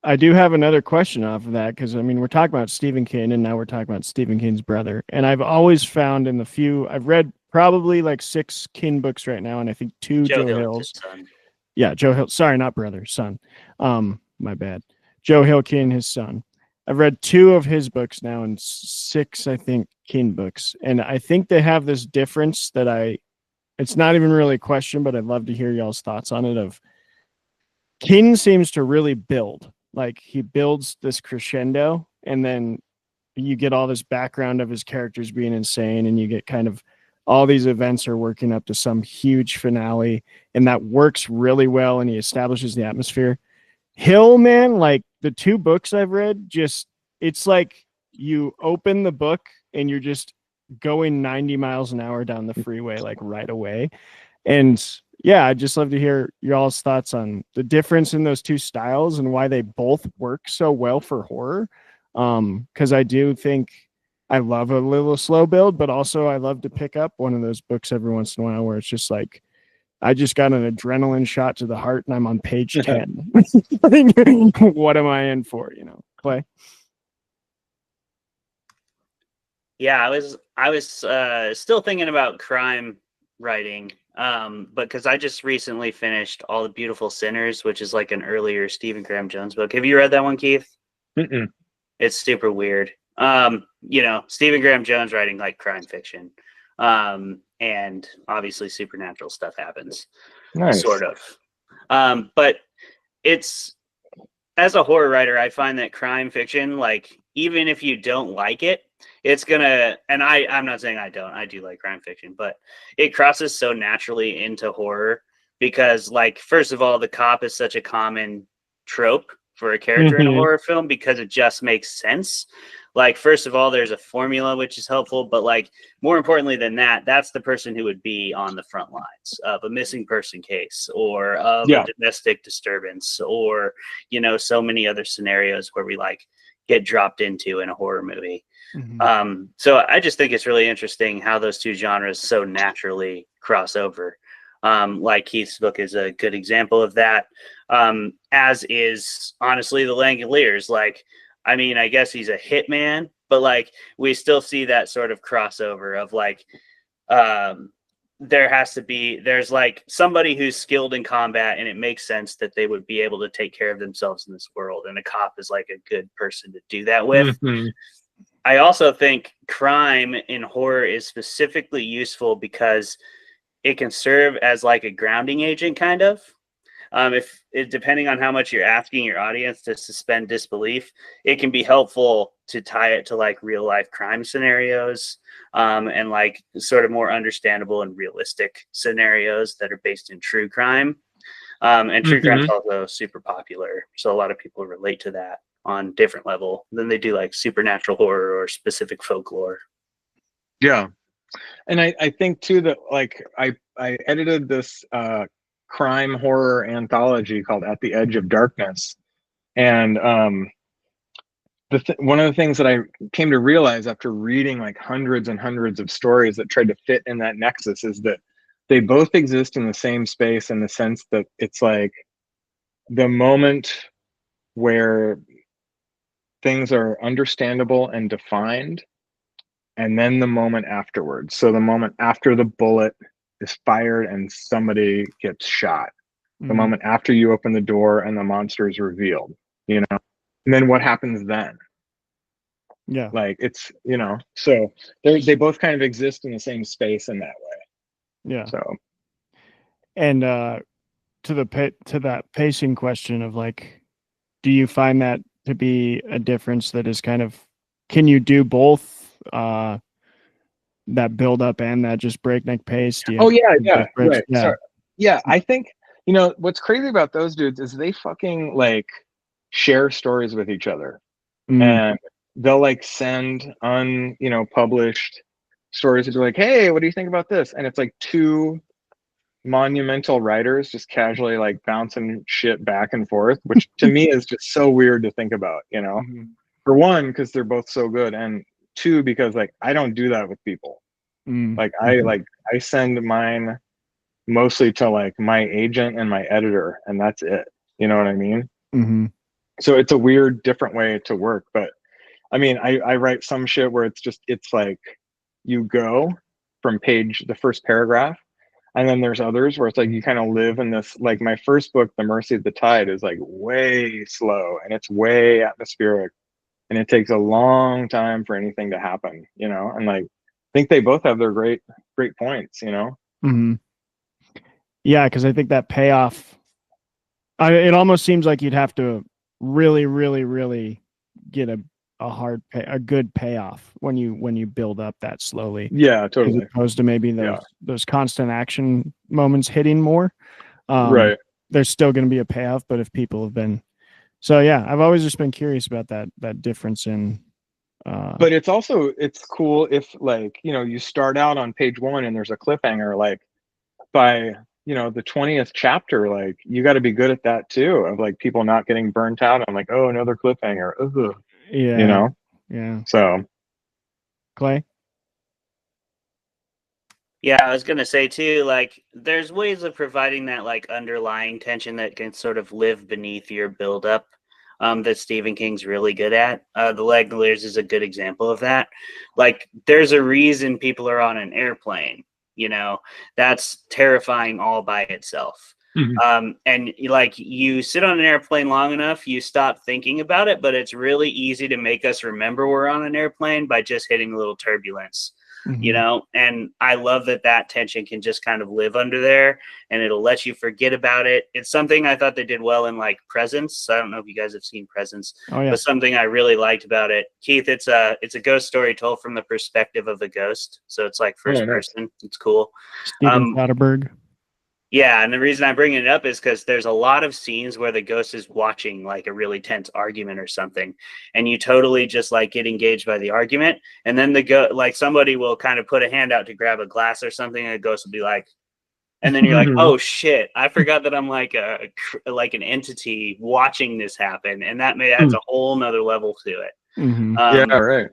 I do have another question off of that, because I mean we're talking about Stephen King, and now we're talking about Stephen King's brother, and I've always found in the few I've read probably like 6 King books right now, and I think 2 Joe Hill's. Yeah, Joe Hill. Sorry, not brother, son. My bad. Joe Hill King, his son. I've read 2 of his books now, and 6, I think, King books, and I think they have this difference that it's not even really a question, but I'd love to hear y'all's thoughts on it. Of King seems to really build, like he builds this crescendo, and then you get all this background of his characters being insane, and you get kind of all these events are working up to some huge finale, and that works really well, and he establishes the atmosphere. Hill, man, like the 2 books I've read, just it's like you open the book and you're just going 90 miles an hour down the freeway like right away. And yeah, I'd just love to hear y'all's thoughts on the difference in those 2 styles and why they both work so well for horror. Because I do think I love a little slow build, but also I love to pick up one of those books every once in a while where it's just like, I just got an adrenaline shot to the heart and I'm on page 10. What am I in for, Clay? Yeah, I was still thinking about crime writing, but because I just recently finished All the Beautiful Sinners, which is like an earlier Stephen Graham Jones book. Have you read that one, Keith? Mm-mm. It's super weird. Stephen Graham Jones writing like crime fiction, and obviously supernatural stuff happens, Nice. sort of. But it's, as a horror writer, I find that crime fiction, like, even if you don't like it, it's gonna, and I'm not saying I do like crime fiction, but it crosses so naturally into horror because, like, first of all, the cop is such a common trope for a character in a horror film because it just makes sense. Like, first of all, there's a formula which is helpful, but like more importantly than that, that's the person who would be on the front lines of a missing person case or of a domestic disturbance or, so many other scenarios where we like get dropped into in a horror movie. So I just think it's really interesting how those 2 genres so naturally cross over. Like Keith's book is a good example of that, as is honestly the Langoliers. Like, I mean, I guess he's a hitman, but like we still see that sort of crossover of like, there's like somebody who's skilled in combat and it makes sense that they would be able to take care of themselves in this world. And a cop is like a good person to do that with. I also think crime in horror is specifically useful because it can serve as like a grounding agent, kind of. Depending on how much you're asking your audience to suspend disbelief, it can be helpful to tie it to like real life crime scenarios, and like sort of more understandable and realistic scenarios that are based in true crime. And true crime is also super popular, so a lot of people relate to that on different level than they do like supernatural horror or specific folklore. Yeah. And I think too that like I edited this crime horror anthology called At the Edge of Darkness. And one of the things that I came to realize after reading like hundreds and hundreds of stories that tried to fit in that nexus is that they both exist in the same space, in the sense that it's like the moment where things are understandable and defined, and then the moment afterwards. So the moment after the bullet is fired and somebody gets shot, the moment after you open the door and the monster is revealed, and then what happens then? Yeah, like it's so they both kind of exist in the same space in that way. Yeah. So, and to that pacing question of like, do you find that to be a difference that is kind of, can you do both, that build up and that just breakneck pace? Yeah. Right. Yeah. Sorry. Yeah, I think what's crazy about those dudes is they fucking like share stories with each other, and they'll like send published stories that are like, hey, what do you think about this? And it's like 2 monumental writers just casually like bouncing shit back and forth, which to me is just so weird to think about, for one, because they're both so good, and 2, because like I don't do that with people. Like I send mine mostly to like my agent and my editor, and that's it. You know what I mean? So it's a weird different way to work. But I mean, I write some shit where it's like you go from the first paragraph, and then there's others where it's like you kind of live in this, like my first book, The Mercy of the Tide, is like way slow and it's way atmospheric, and it takes a long time for anything to happen, and like I think they both have their great points, Yeah, because I think that payoff, it almost seems like you'd have to really, really, really get a a good payoff when you build up that slowly, Yeah, as totally. opposed to maybe those constant action moments hitting more. Right. There's still going to be a payoff, but if people have been, so yeah, I've always just been curious about that difference in. But it's cool if, like, you start out on page 1 and there's a cliffhanger, like by the 20th chapter, like you got to be good at that too, of like people not getting burnt out on like, oh, another cliffhanger. Ugh. Yeah. So Clay. Yeah, I was gonna say too, like there's ways of providing that like underlying tension that can sort of live beneath your buildup. That Stephen King's really good at. The Langoliers is a good example of that. Like, there's a reason people are on an airplane. That's terrifying all by itself. And like you sit on an airplane long enough, you stop thinking about it. But it's really easy to make us remember we're on an airplane by just hitting a little turbulence. And I love that tension can just kind of live under there, and it'll let you forget about it. It's something I thought they did well in like Presence. I don't know if you guys have seen Presence, but something I really liked about it, Keith, it's a ghost story told from the perspective of the ghost, so it's like first person. It's cool. Steven Soderbergh. Yeah, and the reason I bring it up is because there's a lot of scenes where the ghost is watching like a really tense argument or something, and you totally just like get engaged by the argument, and then like somebody will kind of put a hand out to grab a glass or something, and the ghost will be like, and then you're like, oh shit, I forgot that I'm like an entity watching this happen, and that adds a whole nother level to it. Yeah, right.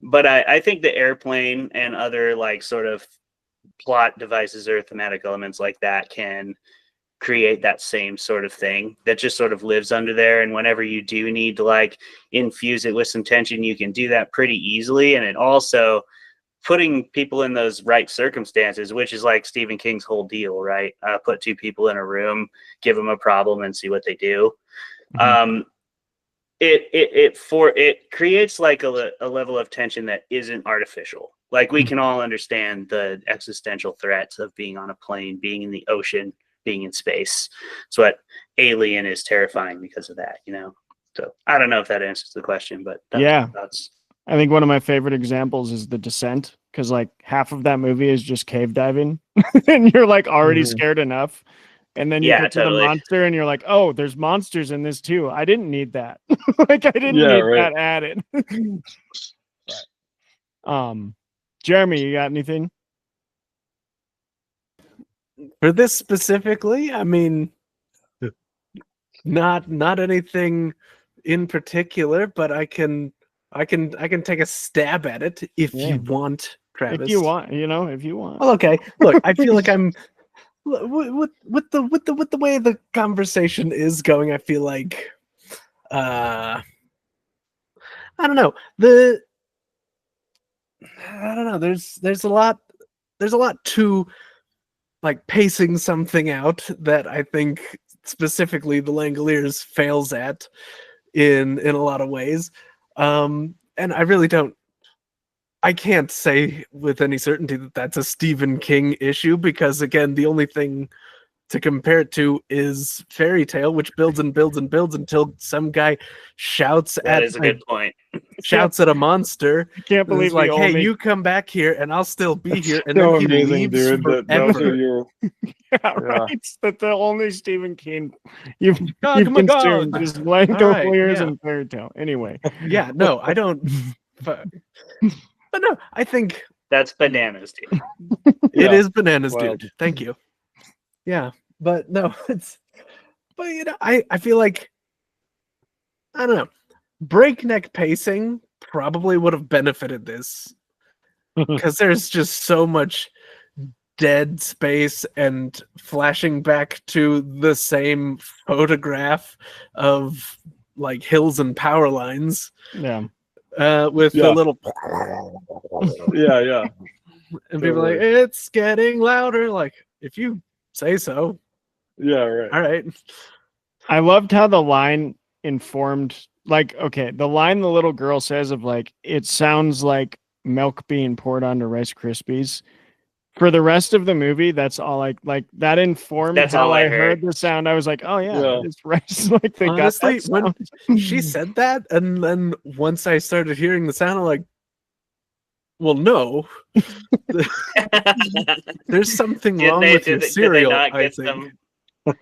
But I think the airplane and other like sort of plot devices or thematic elements like that can create that same sort of thing that just sort of lives under there, and whenever you do need to like infuse it with some tension, you can do that pretty easily. And it also putting people in those right circumstances, which is like Stephen King's whole deal, right? Put two people in a room, give them a problem, and see what they do. It creates like a level of tension that isn't artificial. Like we can all understand the existential threats of being on a plane, being in the ocean, being in space. So what Alien is terrifying because of that, So I don't know if that answers the question, but that's I think one of my favorite examples is The Descent, because like half of that movie is just cave diving, and you're like already scared enough. And then you get to the monster and you're like, oh, there's monsters in this too. I didn't need that. Like I didn't need that added. Jeremy, you got anything? For this specifically, I mean, not anything in particular, but I can take a stab at it if you want, Travis. If you want, if you want. Well, okay. Look, I feel like I'm with the way the conversation is going. I feel like I don't know. I don't know. There's a lot to like pacing something out that I think specifically the Langoliers fails at in a lot of ways. And I can't say with any certainty that that's a Stephen King issue, because again, the only thing to compare it to is Fairy Tale, which builds and builds and builds until some guy shouts that is a good point. Shouts at a monster. I can't believe like, hey, you come back here and I'll still be here. And so then he amazing, leaves dude. forever. Right. That the only Stephen King you've consumed is Langoliers and Fairy Tale. Anyway. Yeah, no, I don't. But no, I think that's bananas, dude. It is bananas, dude. Thank you. Yeah, but no, I feel like, I don't know, breakneck pacing probably would have benefited this, because there's just so much dead space and flashing back to the same photograph of like hills and power lines. Yeah. With the little yeah. And people are like, it's getting louder. Like, if you say so. Yeah, right. All right. I loved how the line informed, like, okay, the line the little girl says of like, it sounds like milk being poured onto Rice Krispies for the rest of the movie, that's all like that informed That's how all I I heard heard. the sound. I was like, oh yeah, Yeah. it's right. It's like they Honestly, got that when sound. she said that, and then once I started hearing the sound, I'm like, well, no, there's something wrong with your could they cereal, not I get think. some?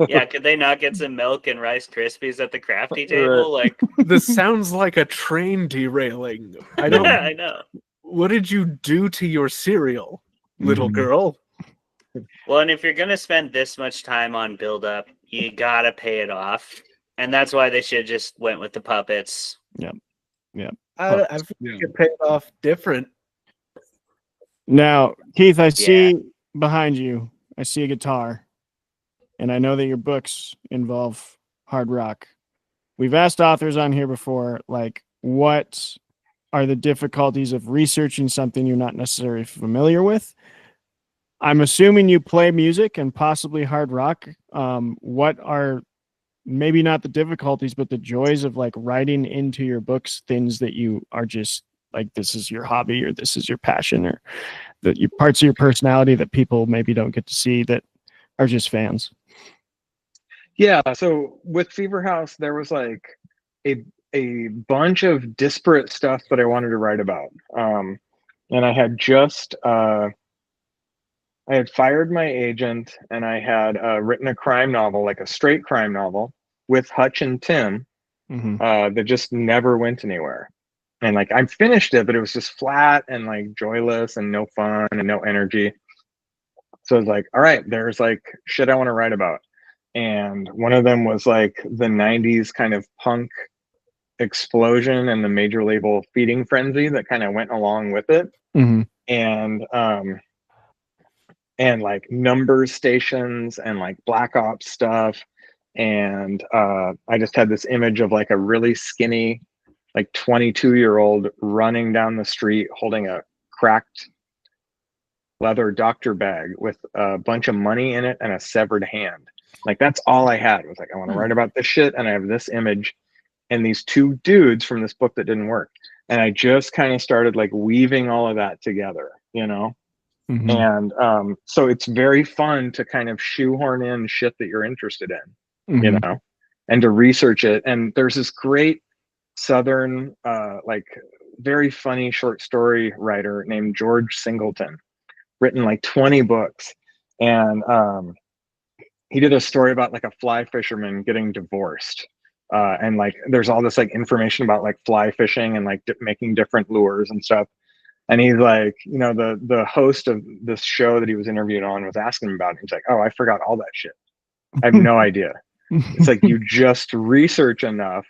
Yeah, could they not get some milk and Rice Krispies at the crafty Right. table? Like, This sounds like a train derailing. I don't. I know. What did you do to your cereal, little Mhm. girl? Well, and if you're gonna spend this much time on build up, you gotta pay it off, and that's why they should just went with the puppets. I think Yeah. it paid off different. Now, Keith, I see behind you. I see a guitar, and I know that your books involve hard rock. We've asked authors on here before, like, what are the difficulties of researching something you're not necessarily familiar with? I'm assuming you play music and possibly hard rock. What are maybe not the difficulties, but the joys of like writing into your books things that you are just like, this is your hobby or this is your passion or that you parts of your personality that people maybe don't get to see that are just fans? Yeah, so with Fever House, there was like a bunch of disparate stuff that I wanted to write about. And I had just I had fired my agent and I had written a crime novel, like a straight crime novel with Hutch and Tim that just never went anywhere. And like I finished it, but it was just flat and like joyless and no fun and no energy. So I was like, all right, there's like shit I want to write about. And one of them was like the 90s kind of punk explosion and the major label feeding frenzy that kind of went along with it. And like numbers stations and like black ops stuff. And I just had this image of like a really skinny, like 22-year-old running down the street holding a cracked leather doctor bag with a bunch of money in it and a severed hand. Like that's all I had. It was like, I want to write about this shit, and I have this image and these two dudes from this book that didn't work. And I just kind of started like weaving all of that together, you know? And so it's very fun to kind of shoehorn in shit that you're interested in, you know, and to research it. And there's this great Southern, like very funny short story writer named George Singleton, written like 20 books. And he did a story about like a fly fisherman getting divorced. And like there's all this like information about like fly fishing and like making different lures and stuff. And he's like, you know, the host of this show that he was interviewed on was asking him about it. He's like, oh, I forgot all that shit. I have no idea. It's like you just research enough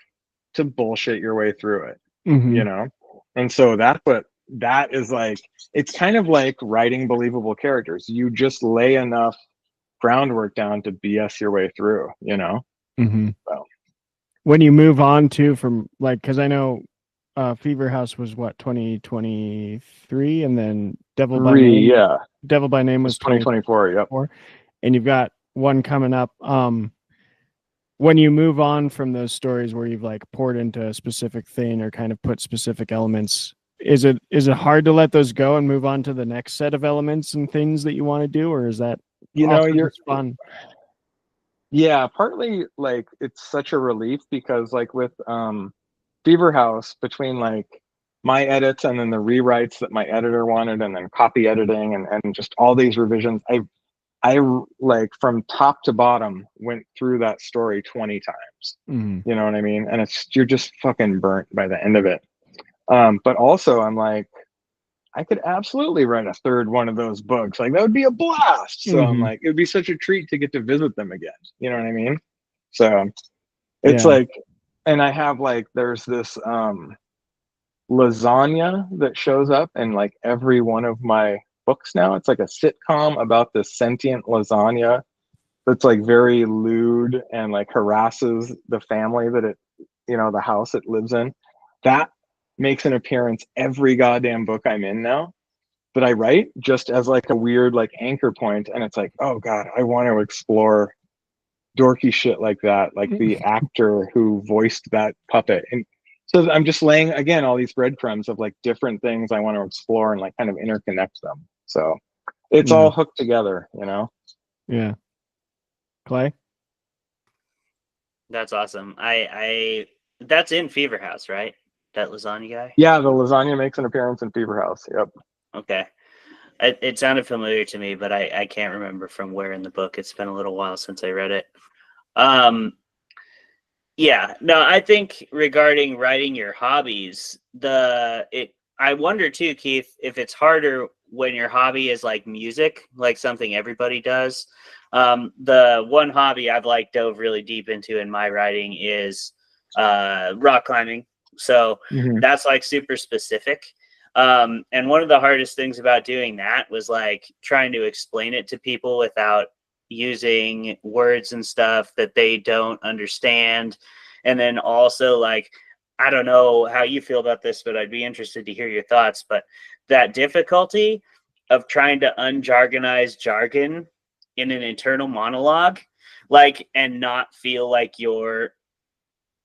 to bullshit your way through it, you know? And so that is like, it's kind of like writing believable characters. You just lay enough groundwork down to BS your way through, you know? So. When you move on to from like, because I know Fever House was what, 2023, and then Devil by Name. Yeah. Devil by Name was 2024. Yep. And you've got one coming up. When you move on from those stories where you've like poured into a specific thing or kind of put specific elements, is it hard to let those go and move on to the next set of elements and things that you want to do, or is that you're fun? Yeah, partly like it's such a relief because like with Fever House, between like my edits and then the rewrites that my editor wanted and then copy editing and just all these revisions, I like from top to bottom went through that story 20 times. You know what I mean? And you're just fucking burnt by the end of it. But also I'm like, I could absolutely write a third one of those books. Like that would be a blast. So I'm like, it would be such a treat to get to visit them again. You know what I mean? So it's like, and I have like, there's this lasagna that shows up in like every one of my books now. It's like a sitcom about this sentient lasagna that's like very lewd and like harasses the family that it, you know, the house it lives in. That makes an appearance every goddamn book I'm in now that I write, just as like a weird like anchor point. And it's like, oh God, I want to explore dorky shit like that, like the actor who voiced that puppet. And so I'm just laying again all these breadcrumbs of like different things I want to explore and like kind of interconnect them. So it's Yeah. all hooked together, you know? Yeah. Clay? That's awesome. I that's in Fever House, right? That lasagna guy. Yeah, the lasagna makes an appearance in Fever House. Yep. Okay. It sounded familiar to me, but I can't remember from where in the book. It's been a little while since I read it. Yeah, no, I think regarding writing your hobbies, I wonder too, Keith, if it's harder when your hobby is like music, like something everybody does. The one hobby I've like dove really deep into in my writing is rock climbing. So Mhm. that's like super specific. And one of the hardest things about doing that was like trying to explain it to people without using words and stuff that they don't understand. And then also, like, I don't know how you feel about this, but I'd be interested to hear your thoughts. But that difficulty of trying to unjargonize jargon in an internal monologue, like, and not feel like you're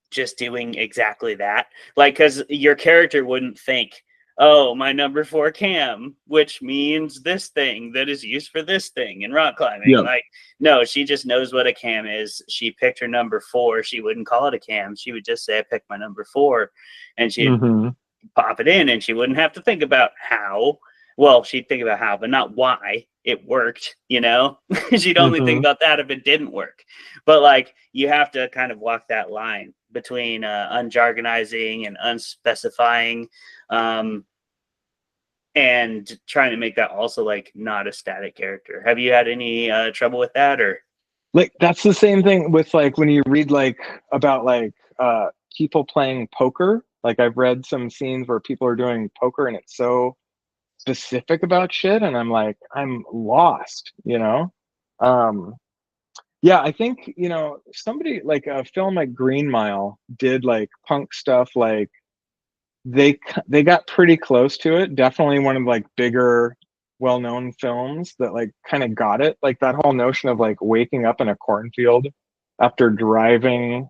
just doing exactly that. Like, because your character wouldn't think, oh, my number 4 cam, which means this thing that is used for this thing in rock climbing. Yeah. Like, no, she just knows what a cam is. She picked her number 4. She wouldn't call it a cam. She would just say, I picked my number 4. And she'd Mhm. pop it in, and she wouldn't have to think about how. Well, she'd think about how, but not why it worked, you know? She'd only think Mhm. about that if it didn't work. But like, you have to kind of walk that line between unjargonizing and unspecifying, and trying to make that also like not a static character. Have you had any trouble with that, or? Like that's the same thing with like when you read like about like people playing poker. Like I've read some scenes where people are doing poker and it's so specific about shit and I'm like I'm lost, you know? Um yeah, I think, you know, somebody like a film like Green Mile did like punk stuff like they got pretty close to it. Definitely one of like bigger well-known films that like kind of got it. Like that whole notion of like waking up in a cornfield after driving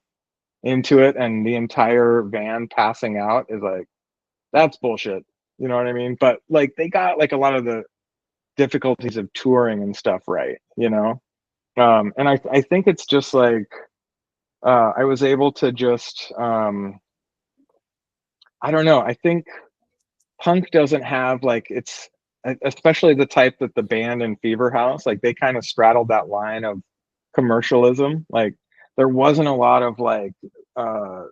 into it and the entire van passing out is like that's bullshit. You know what I mean? But like they got like a lot of the difficulties of touring and stuff right, you know? And I think it's just like I was able to just I don't know. I think punk doesn't have like it's especially the type that the band in Fever House, like they kind of straddled that line of commercialism. Like there wasn't a lot of like uh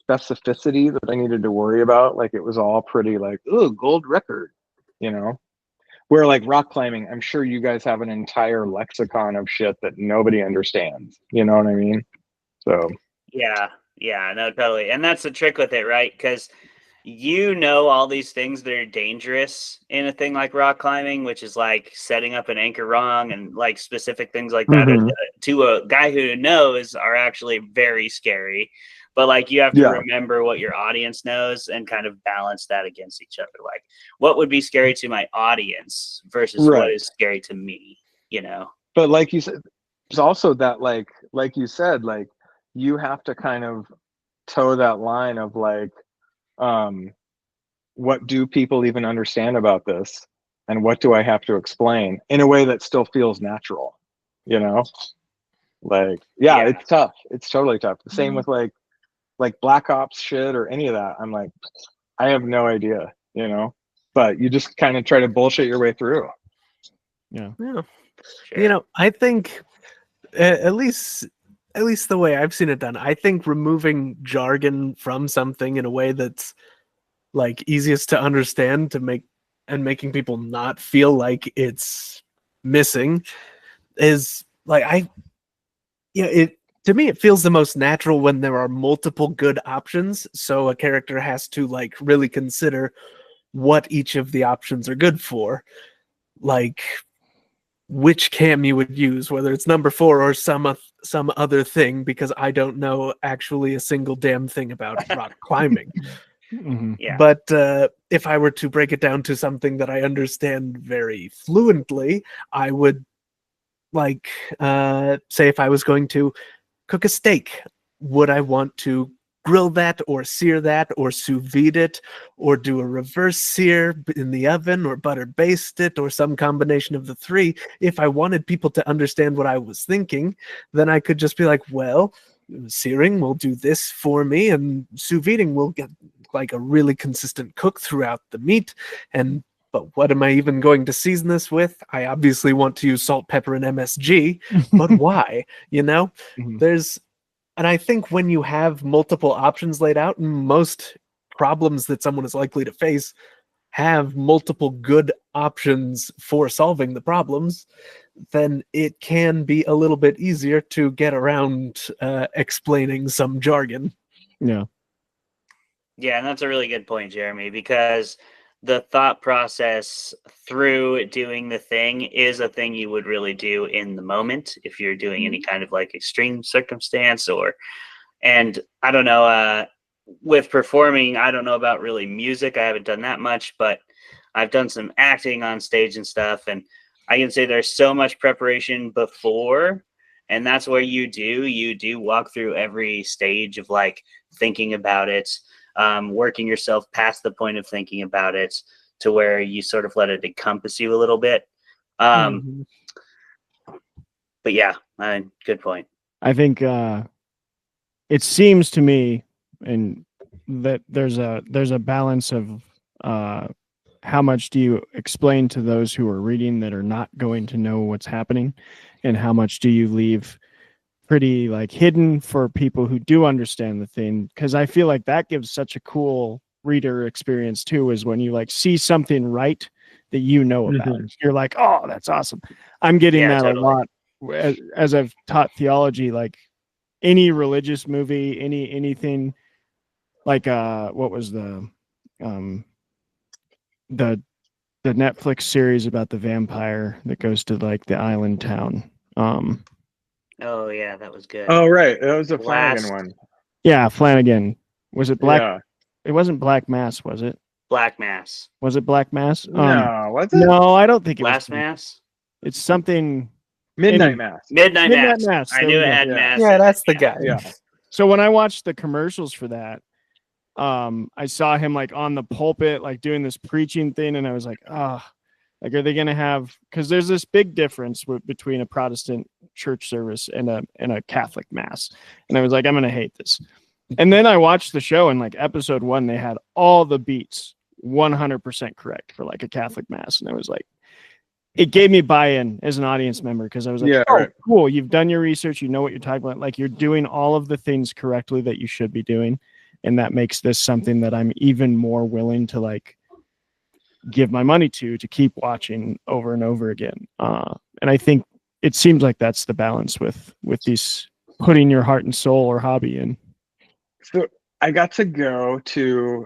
specificity that I needed to worry about. Like it was all pretty like, ooh, gold record, you know? Where like rock climbing, I'm sure you guys have an entire lexicon of shit that nobody understands. You know what I mean? So Yeah, no, totally. And that's the trick with it, right? Because you know all these things that are dangerous in a thing like rock climbing, which is like setting up an anchor wrong and like specific things like that Mhm. to a guy who knows are actually very scary. But like you have to Yeah, remember what your audience knows and kind of balance that against each other. Like what would be scary to my audience versus what right. is scary to me, you know? But like you said, there's also that like you said, like you have to kind of toe that line of like, um, what do people even understand about this? And what do I have to explain in a way that still feels natural? You know? Like, yeah, Yeah. it's tough. It's totally tough. The same with like Black Ops shit or any of that. I'm like, I have no idea, you know? But you just kind of try to bullshit your way through. Yeah. Yeah. Sure. You know, I think at least the way I've seen it done, I think removing jargon from something in a way that's like easiest to understand to making people not feel like it's missing is like it to me it feels the most natural when there are multiple good options, so a character has to like really consider what each of the options are good for, like which cam you would use, whether it's number 4 or some other thing, because I don't know actually a single damn thing about rock climbing. Mhm. Yeah. But if I were to break it down to something that I understand very fluently, I would like say if I was going to cook a steak, would I want to grill that or sear that or sous vide it or do a reverse sear in the oven or butter baste it or some combination of the three. If I wanted people to understand what I was thinking, then I could just be like, well, searing will do this for me, and sous videing will get like a really consistent cook throughout the meat. But what am I even going to season this with? I obviously want to use salt, pepper, and MSG, but why? You know, and I think when you have multiple options laid out, most problems that someone is likely to face have multiple good options for solving the problems, then it can be a little bit easier to get around explaining some jargon. Yeah. Yeah, and that's a really good point, Jeremy, because the thought process through doing the thing is a thing you would really do in the moment if you're doing any kind of like extreme circumstance and I don't know, with performing, I don't know about really music. I haven't done that much, but I've done some acting on stage and stuff. And I can say there's so much preparation before, and that's where you do walk through every stage of like thinking about it, working yourself past the point of thinking about it to where you sort of let it encompass you a little bit. But yeah, good point. I think it seems to me, and that there's a balance of how much do you explain to those who are reading that are not going to know what's happening, and how much do you leave pretty like hidden for people who do understand the thing, because I feel like that gives such a cool reader experience too, is when you like see something right that you know about. You're like, oh, that's awesome. I'm getting that totally. A lot as I've taught theology, like any religious movie, anything like what was the Netflix series about the vampire that goes to like the island town. Oh yeah, that was good. Oh right, that was the Flanagan one. Yeah, Flanagan. Was it Black? Yeah. It wasn't Black Mass, was it? Black Mass. Was it Black Mass? No, was it? No, I don't think it Last was. Mass. It's something. Midnight Mass. Midnight Mass. I knew it had Mass. Yeah, that's the guy. Yeah. So when I watched the commercials for that, I saw him like on the pulpit, like doing this preaching thing, and I was like, like, are they going to have? Because there's this big difference between a Protestant church service and a Catholic mass, and I was like, I'm going to hate this. And then I watched the show, and like episode 1, they had all the beats 100% correct for like a Catholic mass, and I was like, it gave me buy-in as an audience member, because I was like, cool, you've done your research, you know what you're talking about, like you're doing all of the things correctly that you should be doing, and that makes this something that I'm even more willing to like give my money to keep watching over and over again. And I think it seems like that's the balance with these putting your heart and soul or hobby in. So I got to go to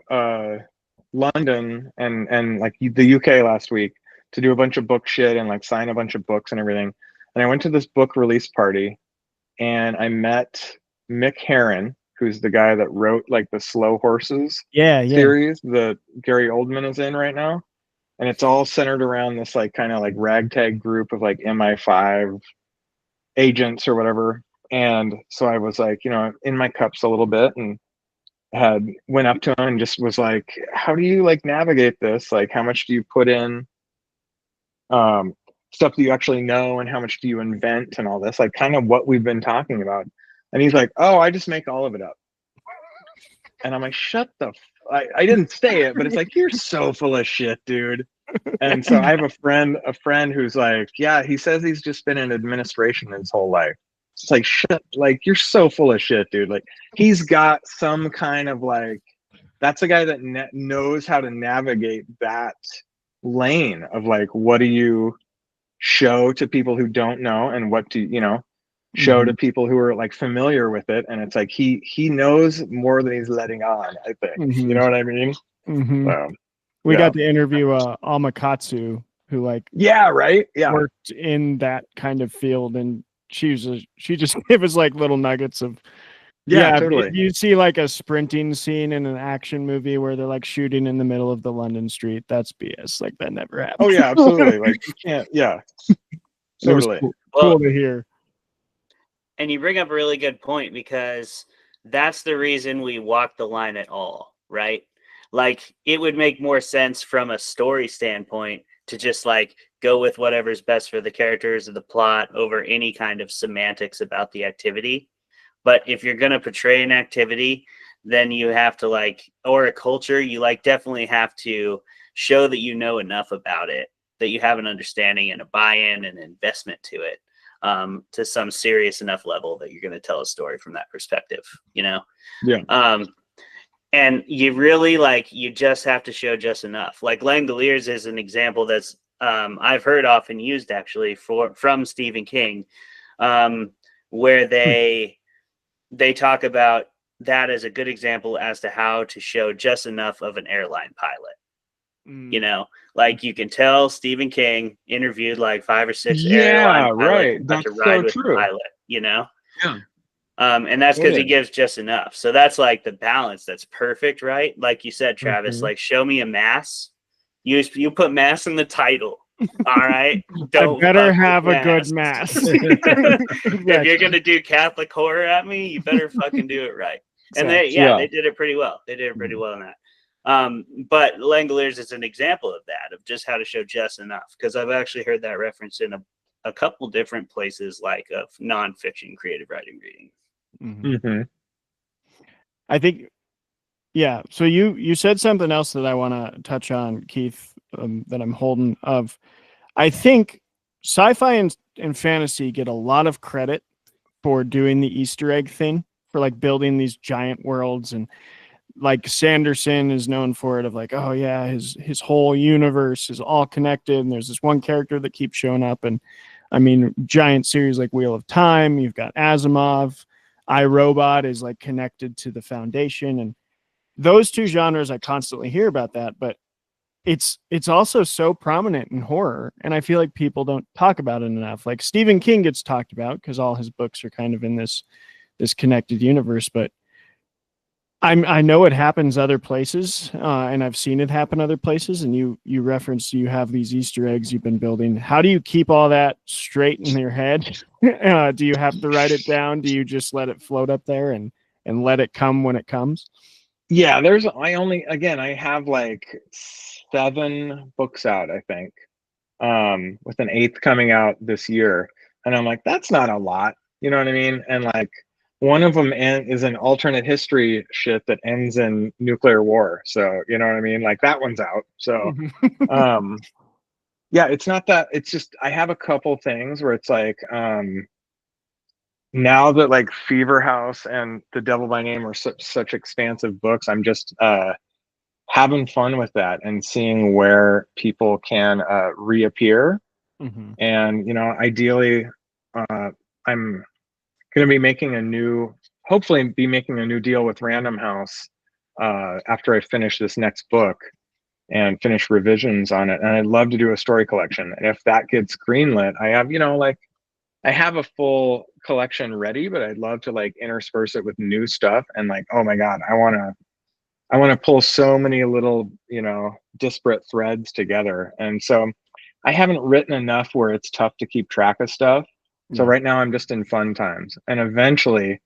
London and like the UK last week to do a bunch of book shit and like sign a bunch of books and everything. And I went to this book release party and I met Mick Herron, who's the guy that wrote like the Slow Horses series that Gary Oldman is in right now. And it's all centered around this like kind of like ragtag group of like MI5 agents or whatever. And so I was like, you know, in my cups a little bit and went up to him and just was like, how do you like navigate this? Like, how much do you put in stuff that you actually know, and how much do you invent and all this, like kind of what we've been talking about. And he's like, oh, I just make all of it up. And I'm like, shut the I didn't say it, but it's like, you're so full of shit, dude. And so I have a friend who's like, yeah, he says he's just been in administration his whole life. It's like, shit, like you're so full of shit, dude. Like he's got some kind of like, that's a guy that knows how to navigate that lane of like, what do you show to people who don't know, and what do you know show to people who are like familiar with it. And it's like he knows more than he's letting on, I think. You know what I mean? We got to interview Amakatsu, who like worked in that kind of field, and she just gave us like little nuggets of totally. You see like a sprinting scene in an action movie where they're like shooting in the middle of the London street. That's BS. Like that never happened. Oh yeah, absolutely. Like you can't. Yeah, totally. Cool to hear. And you bring up a really good point, because that's the reason we walk the line at all, right? Like, it would make more sense from a story standpoint to just like go with whatever's best for the characters of the plot over any kind of semantics about the activity. But if you're going to portray an activity, then you have to like, or a culture, you like definitely have to show that you know enough about it, that you have an understanding and a buy-in and investment to it, to some serious enough level that you're going to tell a story from that perspective, you know? Yeah. And you really like, you just have to show just enough. Like Langoliers is an example that's I've heard often used actually from Stephen King, where they talk about that as a good example as to how to show just enough of an airline pilot. You know, like you can tell Stephen King interviewed like 5 or 6 airline pilots right. to That's ride so with true. the pilot, you know? Yeah. And that's because he Totally. gives just enough. So that's like the balance that's perfect, right? Like you said, Travis, like show me a mass. You put mass in the title. All right. I better fuck with have a good mass. If you're gonna do Catholic horror at me, you better fucking do it right. And they did it pretty well. They did it pretty well in that. But Langoliers is an example of that, of just how to show just enough. Because I've actually heard that reference in a couple different places, like of nonfiction creative writing reading. I think, yeah. So you said something else that I want to touch on, Keith, that I'm holding of. I think sci-fi and fantasy get a lot of credit for doing the Easter egg thing, for like building these giant worlds, and like Sanderson is known for it, of like, oh yeah, his whole universe is all connected, and there's this one character that keeps showing up. And I mean, giant series like Wheel of Time, you've got Asimov, iRobot is like connected to the Foundation, and those two genres I constantly hear about that, but it's also so prominent in horror, and I feel like people don't talk about it enough. Like Stephen King gets talked about because all his books are kind of in this connected universe, but I know it happens other places, and I've seen it happen other places. And you referenced you have these Easter eggs you've been building. How do you keep all that straight in your head? Do you have to write it down? Do you just let it float up there and let it come when it comes? Yeah, I have like 7 books out, I think, with an 8th coming out this year. And I'm like, that's not a lot. You know what I mean? And like, one of them is an alternate history shit that ends in nuclear war. So, you know what I mean? Like, that one's out. So, yeah, it's not that, it's just, I have a couple things where it's like, now that like Fever House and The Devil by Name are such expansive books, I'm just having fun with that and seeing where people can reappear. And, you know, ideally, I'm going to be hopefully be making a new deal with Random House after I finish this next book and finish revisions on it. And I'd love to do a story collection. And if that gets greenlit, I have, you know, like, I have a full collection ready, but I'd love to like intersperse it with new stuff. And like, oh my God, I want to pull so many little, you know, disparate threads together. And so I haven't written enough where it's tough to keep track of stuff. So right now I'm just in fun times, and eventually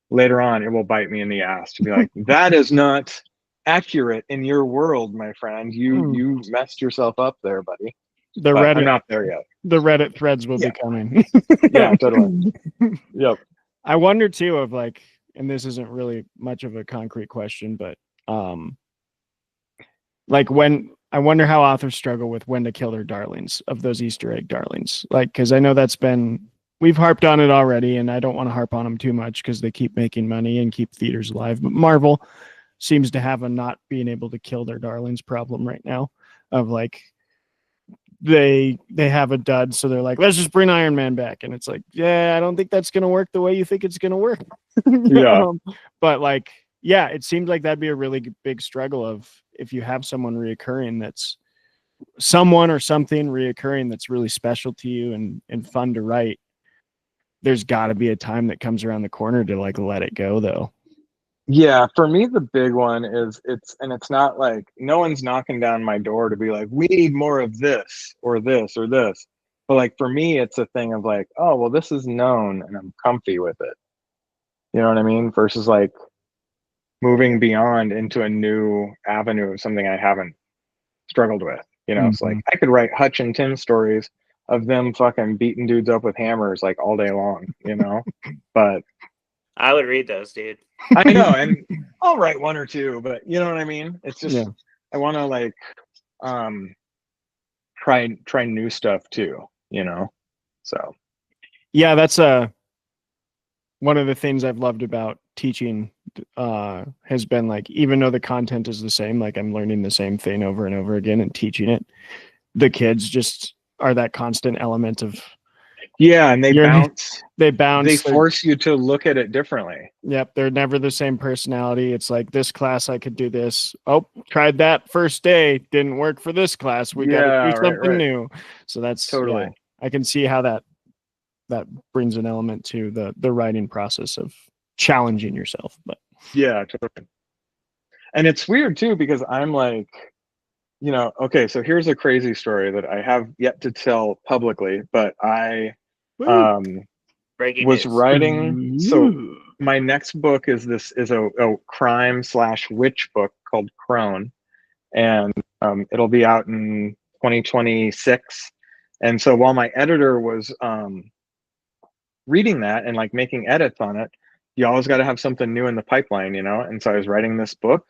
later on it will bite me in the ass to be like, that is not accurate in your world, my friend. You messed yourself up there, buddy. I'm not there yet. The Reddit threads will be coming. Yeah, totally. Yep. I wonder too of like, and this isn't really much of a concrete question, but like when I wonder how authors struggle with when to kill their darlings, of those Easter egg darlings. Like, because I know we've harped on it already, and I don't want to harp on them too much because they keep making money and keep theaters alive. But Marvel seems to have a not being able to kill their darlings problem right now, of like, they have a dud, so they're like, let's just bring Iron Man back, and it's like, yeah, I don't think that's gonna work the way you think it's gonna work. Yeah. But like, yeah, it seems like that'd be a really big struggle of if you have someone reoccurring, that's someone or something reoccurring that's really special to you and fun to write. There's got to be a time that comes around the corner to like let it go, though. Yeah, for me, the big one is it's not like no one's knocking down my door to be like, we need more of this or this or this. But like for me, it's a thing of like, oh, well, this is known and I'm comfy with it. You know what I mean? Versus like moving beyond into a new avenue of something I haven't struggled with. You know, it's like I could write Hutch and Tim stories of them fucking beating dudes up with hammers like all day long, you know? But I would read those, dude. I know, and I'll write one or two, but you know what I mean? It's just Yeah. I want to like try new stuff too, you know? So Yeah, that's one of the things I've loved about teaching has been like, even though the content is the same, like I'm learning the same thing over and over again and teaching it, the kids just are that constant element of yeah, and they bounce. They bounce. They force you to look at it differently. Yep, they're never the same personality. It's like, this class I could do this. Oh, tried that first day, didn't work for this class. We got to do something new. So that's totally. Yeah, I can see how that brings an element to the writing process of challenging yourself. But yeah, totally. And it's weird too, because I'm like, you know, okay, so here's a crazy story that I have yet to tell publicly, but I Breaking was news. writing. So my next book is a crime / witch book called Crone, and it'll be out in 2026. And so while my editor was reading that and like making edits on it, you always got to have something new in the pipeline, you know? And so I was writing this book,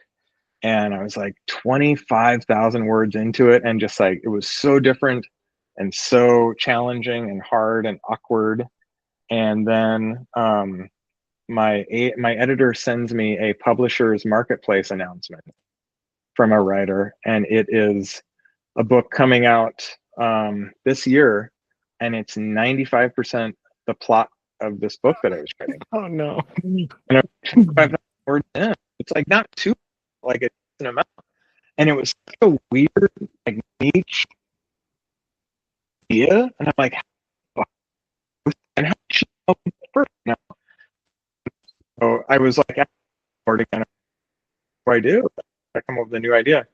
and I was like 25,000 words into it, and just like, it was so different and so challenging and hard and awkward. And then my editor sends me a publisher's marketplace announcement from a writer, and it is a book coming out this year, and it's 95% the plot of this book that I was writing. oh no. And I'm 25,000 words in. It's like not too like a decent amount. And it was such a weird, like niche idea. And I'm like, and how should I know first now? So I was like, what do I do? I come up with a new idea.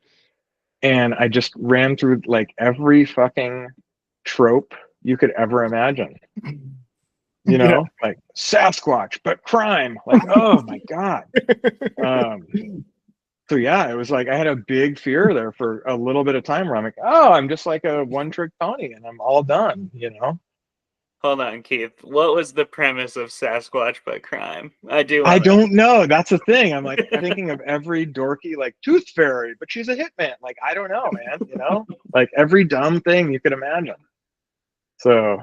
And I just ran through like every fucking trope you could ever imagine. You know, like Sasquatch, but crime. Like, oh my God. So yeah, it was like I had a big fear there for a little bit of time where I'm like, oh, I'm just like a one-trick pony and I'm all done, you know? Hold on, Keith. What was the premise of Sasquatch but crime? I don't know. That's the thing. I'm like thinking of every dorky like Tooth Fairy, but she's a hitman. Like, I don't know, man, you know? Like every dumb thing you could imagine. So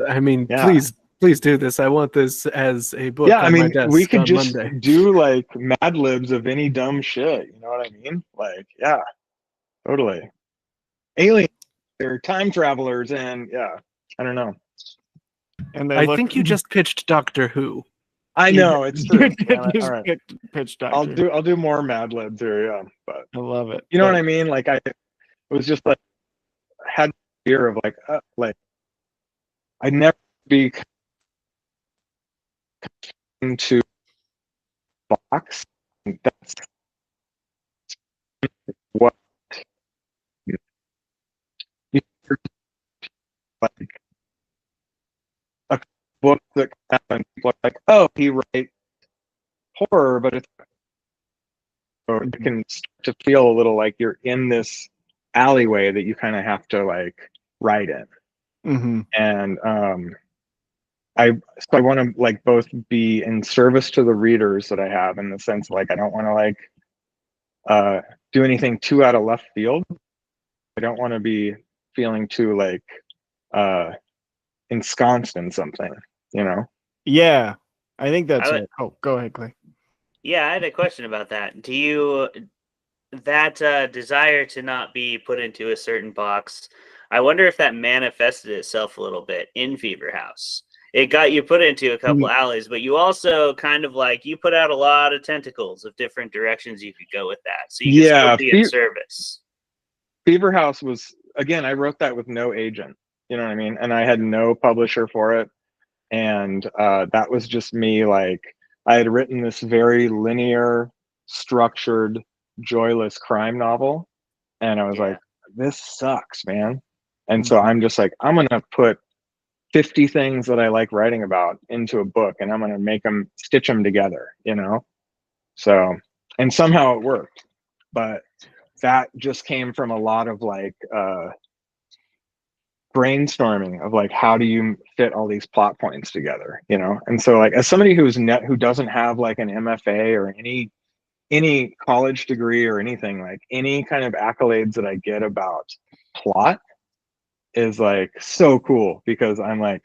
I mean, yeah. Please do this. I want this as a book. Yeah, I on my mean, desk we could on just Monday. do like Mad Libs of any dumb shit. You know what I mean? Like, yeah, totally. Aliens, they're time travelers, and yeah, I don't know. And I think you just pitched Doctor Who. I know it's true. All right, pitch Doctor. I'll do more Mad Libs here. Yeah, but I love it. you know what I mean? Like, I was just like had fear of like I'd never be into box. That's what you like a book that and people are like, oh, he writes horror, but it's so it can start to feel a little like you're in this alleyway that you kind of have to like write in. And I want to like both be in service to the readers that I have, in the sense like I don't want to like do anything too out of left field. I don't want to be feeling too like ensconced in something, you know? Yeah, I think that's it. Oh, go ahead, Clay. Yeah, I had a question about that. Do you that desire to not be put into a certain box? I wonder if that manifested itself a little bit in Fever House. It got you put into a couple alleys, but you also kind of like you put out a lot of tentacles of different directions you could go with that. So you can still be in service. Fever House was, again, I wrote that with no agent, you know what I mean? And I had no publisher for it. And that was just me. Like, I had written this very linear, structured, joyless crime novel. And I was like, this sucks, man. And so I'm just like, I'm going to put 50 things that I like writing about into a book, and I'm going to make them, stitch them together, you know? So, and somehow it worked, but that just came from a lot of like, brainstorming of like, how do you fit all these plot points together, you know? And so like, as somebody who doesn't have like an MFA or any college degree or anything, like any kind of accolades that I get about plot is like so cool, because I'm like,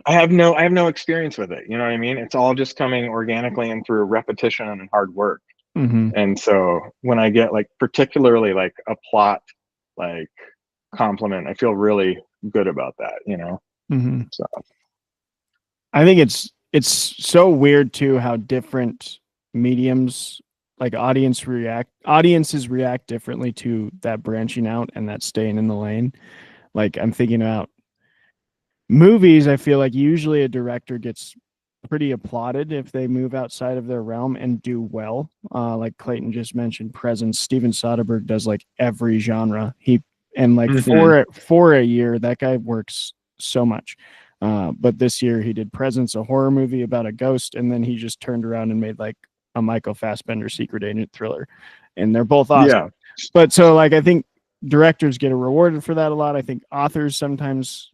I have no experience with it. You know what I mean? It's all just coming organically and through repetition and hard work. Mm-hmm. And so when I get like particularly like a plot like compliment, I feel really good about that, you know? Mm-hmm. So I think it's so weird too how different mediums, like audiences react differently to that branching out and that staying in the lane. Like I'm thinking about movies, I feel like usually a director gets pretty applauded if they move outside of their realm and do well. Like Clayton just mentioned, Presence. Steven Soderbergh does like every genre. For a year, that guy works so much. But this year he did Presence, a horror movie about a ghost, and then he just turned around and made like a Michael Fassbender secret agent thriller, and they're both awesome. yeah, But so like I think directors get rewarded for that a lot. I think authors sometimes,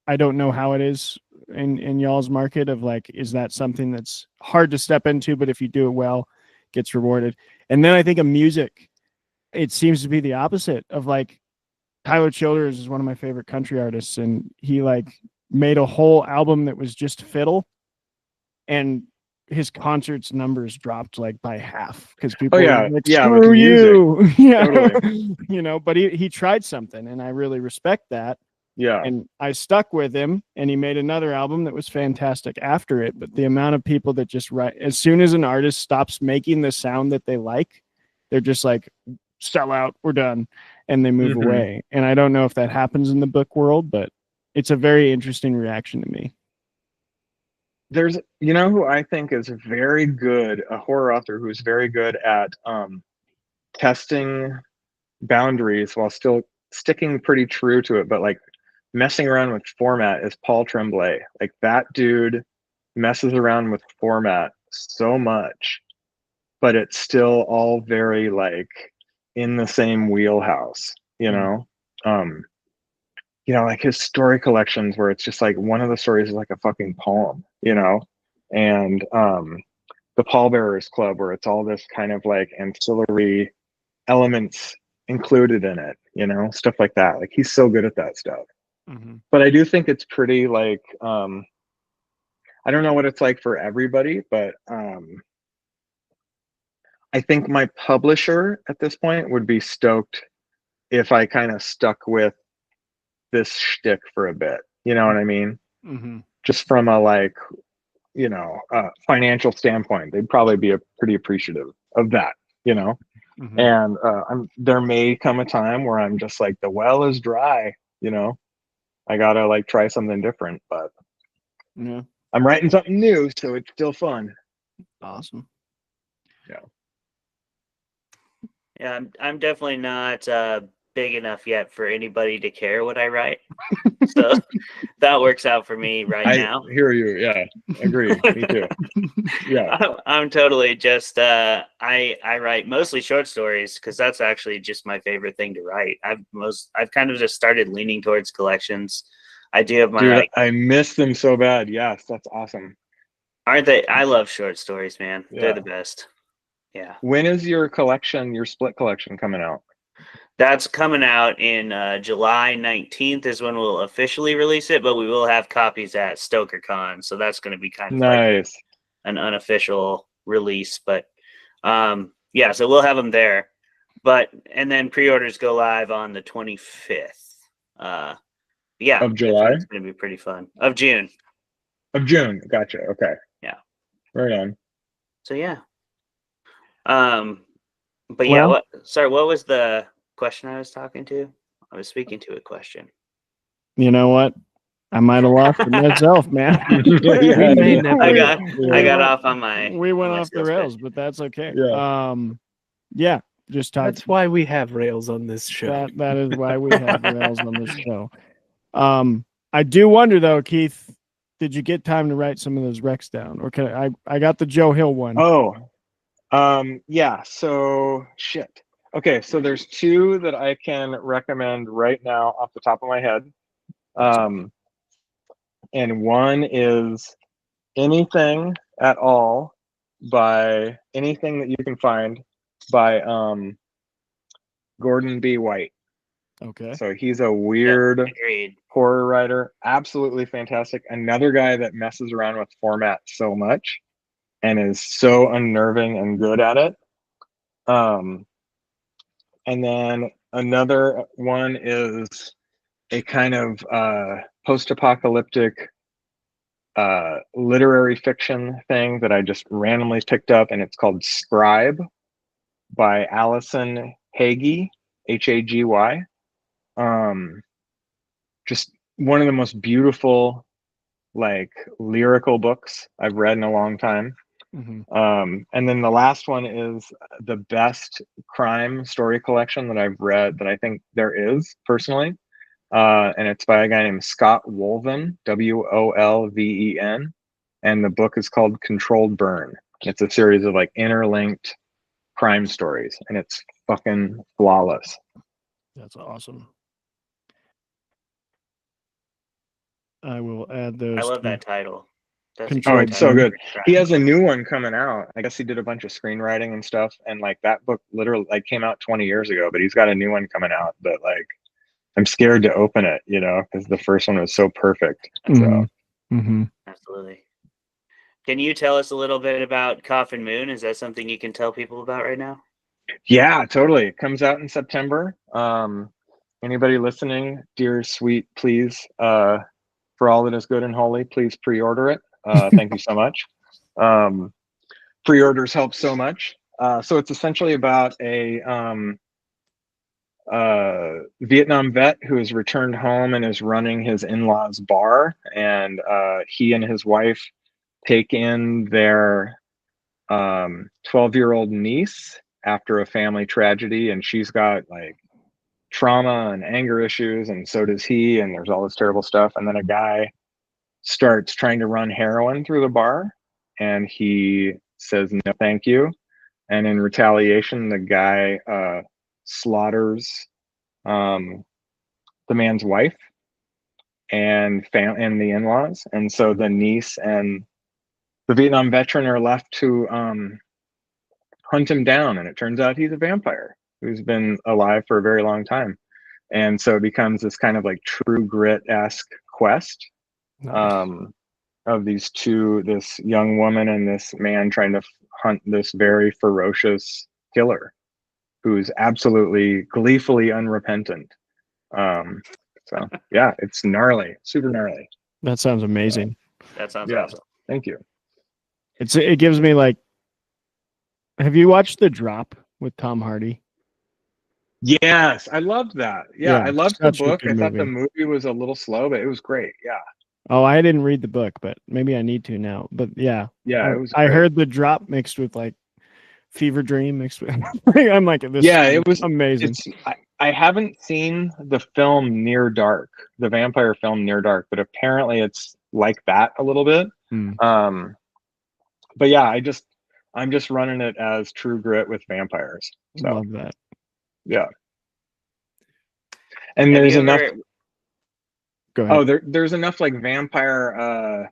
I don't know how it is in y'all's market of like, is that something that's hard to step into, but if you do it well, gets rewarded. And then I think of music, it seems to be the opposite of like Tyler Childers is one of my favorite country artists, and he like made a whole album that was just fiddle, and his concerts numbers dropped like by half because people were like, screw with you. Yeah. Totally. You know, but he tried something, and I really respect that. Yeah. And I stuck with him, and he made another album that was fantastic after it. But the amount of people that just write, as soon as an artist stops making the sound that they like, they're just like, sell out, we're done, and they move away. And I don't know if that happens in the book world, but it's a very interesting reaction to me. There's, you know, who I think is very good, a horror author who's very good at testing boundaries while still sticking pretty true to it, but like messing around with format, is Paul Tremblay. Like that dude messes around with format so much, but it's still all very like in the same wheelhouse, you know? You know, like his story collections where it's just like one of the stories is like a fucking poem, you know? And the Pallbearers Club, where it's all this kind of like ancillary elements included in it, you know, stuff like that. Like he's so good at that stuff. But I do think it's pretty like I don't know what it's like for everybody, but I think my publisher at this point would be stoked if I kind of stuck with this shtick for a bit. You know what I mean? Just from a like, you know, financial standpoint, they'd probably be pretty appreciative of that, you know? And there may come a time where I'm just like, the well is dry, you know? I gotta like try something different, but yeah, I'm writing something new, so it's still fun. Awesome. Yeah, I'm definitely not big enough yet for anybody to care what I write. So that works out for me now. I hear you. Yeah, agree. Me too. Yeah. I'm totally just I write mostly short stories because that's actually just my favorite thing to write. I've kind of just started leaning towards collections. I do have my Dude, I miss them so bad. Yes, that's awesome. Aren't they? I love short stories, man. Yeah. They're the best. Yeah. When is your collection, your split collection, coming out? That's coming out in July 19th is when we'll officially release it, but we will have copies at StokerCon, so that's going to be kind of nice, like an unofficial release. But yeah, so we'll have them there. And then pre-orders go live on the 25th. Yeah, of July. It's going to be pretty fun. Of June. Of June. Gotcha. Okay. Yeah. Right on. So yeah. But yeah, what was the question I was talking to? I was speaking to a question. You know what? I might have lost it myself, man. I got off on my. We went off the rails, but that's okay. Yeah. Just talk. That's why we have rails on this show. That is why we have rails on this show. I do wonder though, Keith, did you get time to write some of those recs down, or can I got the Joe Hill one. Oh, yeah. So shit. Okay, so there's two that I can recommend right now off the top of my head. And one is anything at all by anything that you can find by Gordon B. White. Okay. So he's a weird Agreed. horror writer, absolutely fantastic. Another guy that messes around with format so much and is so unnerving and good at it. And then another one is a kind of post-apocalyptic literary fiction thing that I just randomly picked up, and it's called Scribe by Alison Hagy, Hagy. Just one of the most beautiful, like, lyrical books I've read in a long time. And then the last one is the best crime story collection that I've read that I think there is personally. And it's by a guy named Scott Wolven, Wolven. And the book is called Controlled Burn. It's a series of like interlinked crime stories, and it's fucking flawless. That's awesome. I will add those. I love to- that title. That's a Control great it's so title. good. He has a new one coming out. I guess he did a bunch of screenwriting and stuff, and like that book literally like came out 20 years ago, but he's got a new one coming out. But like, I'm scared to open it, you know, because the first one was so perfect. So Absolutely. Can you tell us a little bit about Coffin Moon? Is that something you can tell people about right now? yeah, totally. It comes out in September. Anybody listening, dear sweet, please, for all that is good and holy, please pre-order it. Thank you so much. Pre-orders help so much. So it's essentially about a Vietnam vet who has returned home and is running his in-laws bar, and he and his wife take in their 12-year-old niece after a family tragedy, and she's got like trauma and anger issues, and so does he, and there's all this terrible stuff. And then a guy starts trying to run heroin through the bar, and he says no thank you, and in retaliation the guy slaughters the man's wife and the in-laws, and so the niece and the Vietnam veteran are left to hunt him down, and it turns out he's a vampire who's been alive for a very long time. And so it becomes this kind of like True Grit-esque quest of these two, this young woman and this man trying to hunt this very ferocious killer who's absolutely gleefully unrepentant. So yeah, it's gnarly, super gnarly. That sounds amazing. That sounds Yeah. awesome. Thank you. It gives me like. Have you watched The Drop with Tom Hardy? Yes, I loved that. Yeah, I loved the such a book. good I thought the movie. movie was a little slow, but it was great. Yeah. Oh, I didn't read the book, but maybe I need to now. But yeah, Yeah, it was I great. heard The Drop mixed with like Fever Dream mixed with. I'm like, this. Yeah, it was amazing. I haven't seen the film Near Dark, the vampire film Near Dark, but apparently it's like that a little bit. But yeah, I'm just running it as True Grit with vampires. So Love that. yeah. And Have there's you enough. ever- Go ahead. Oh, there's enough like vampire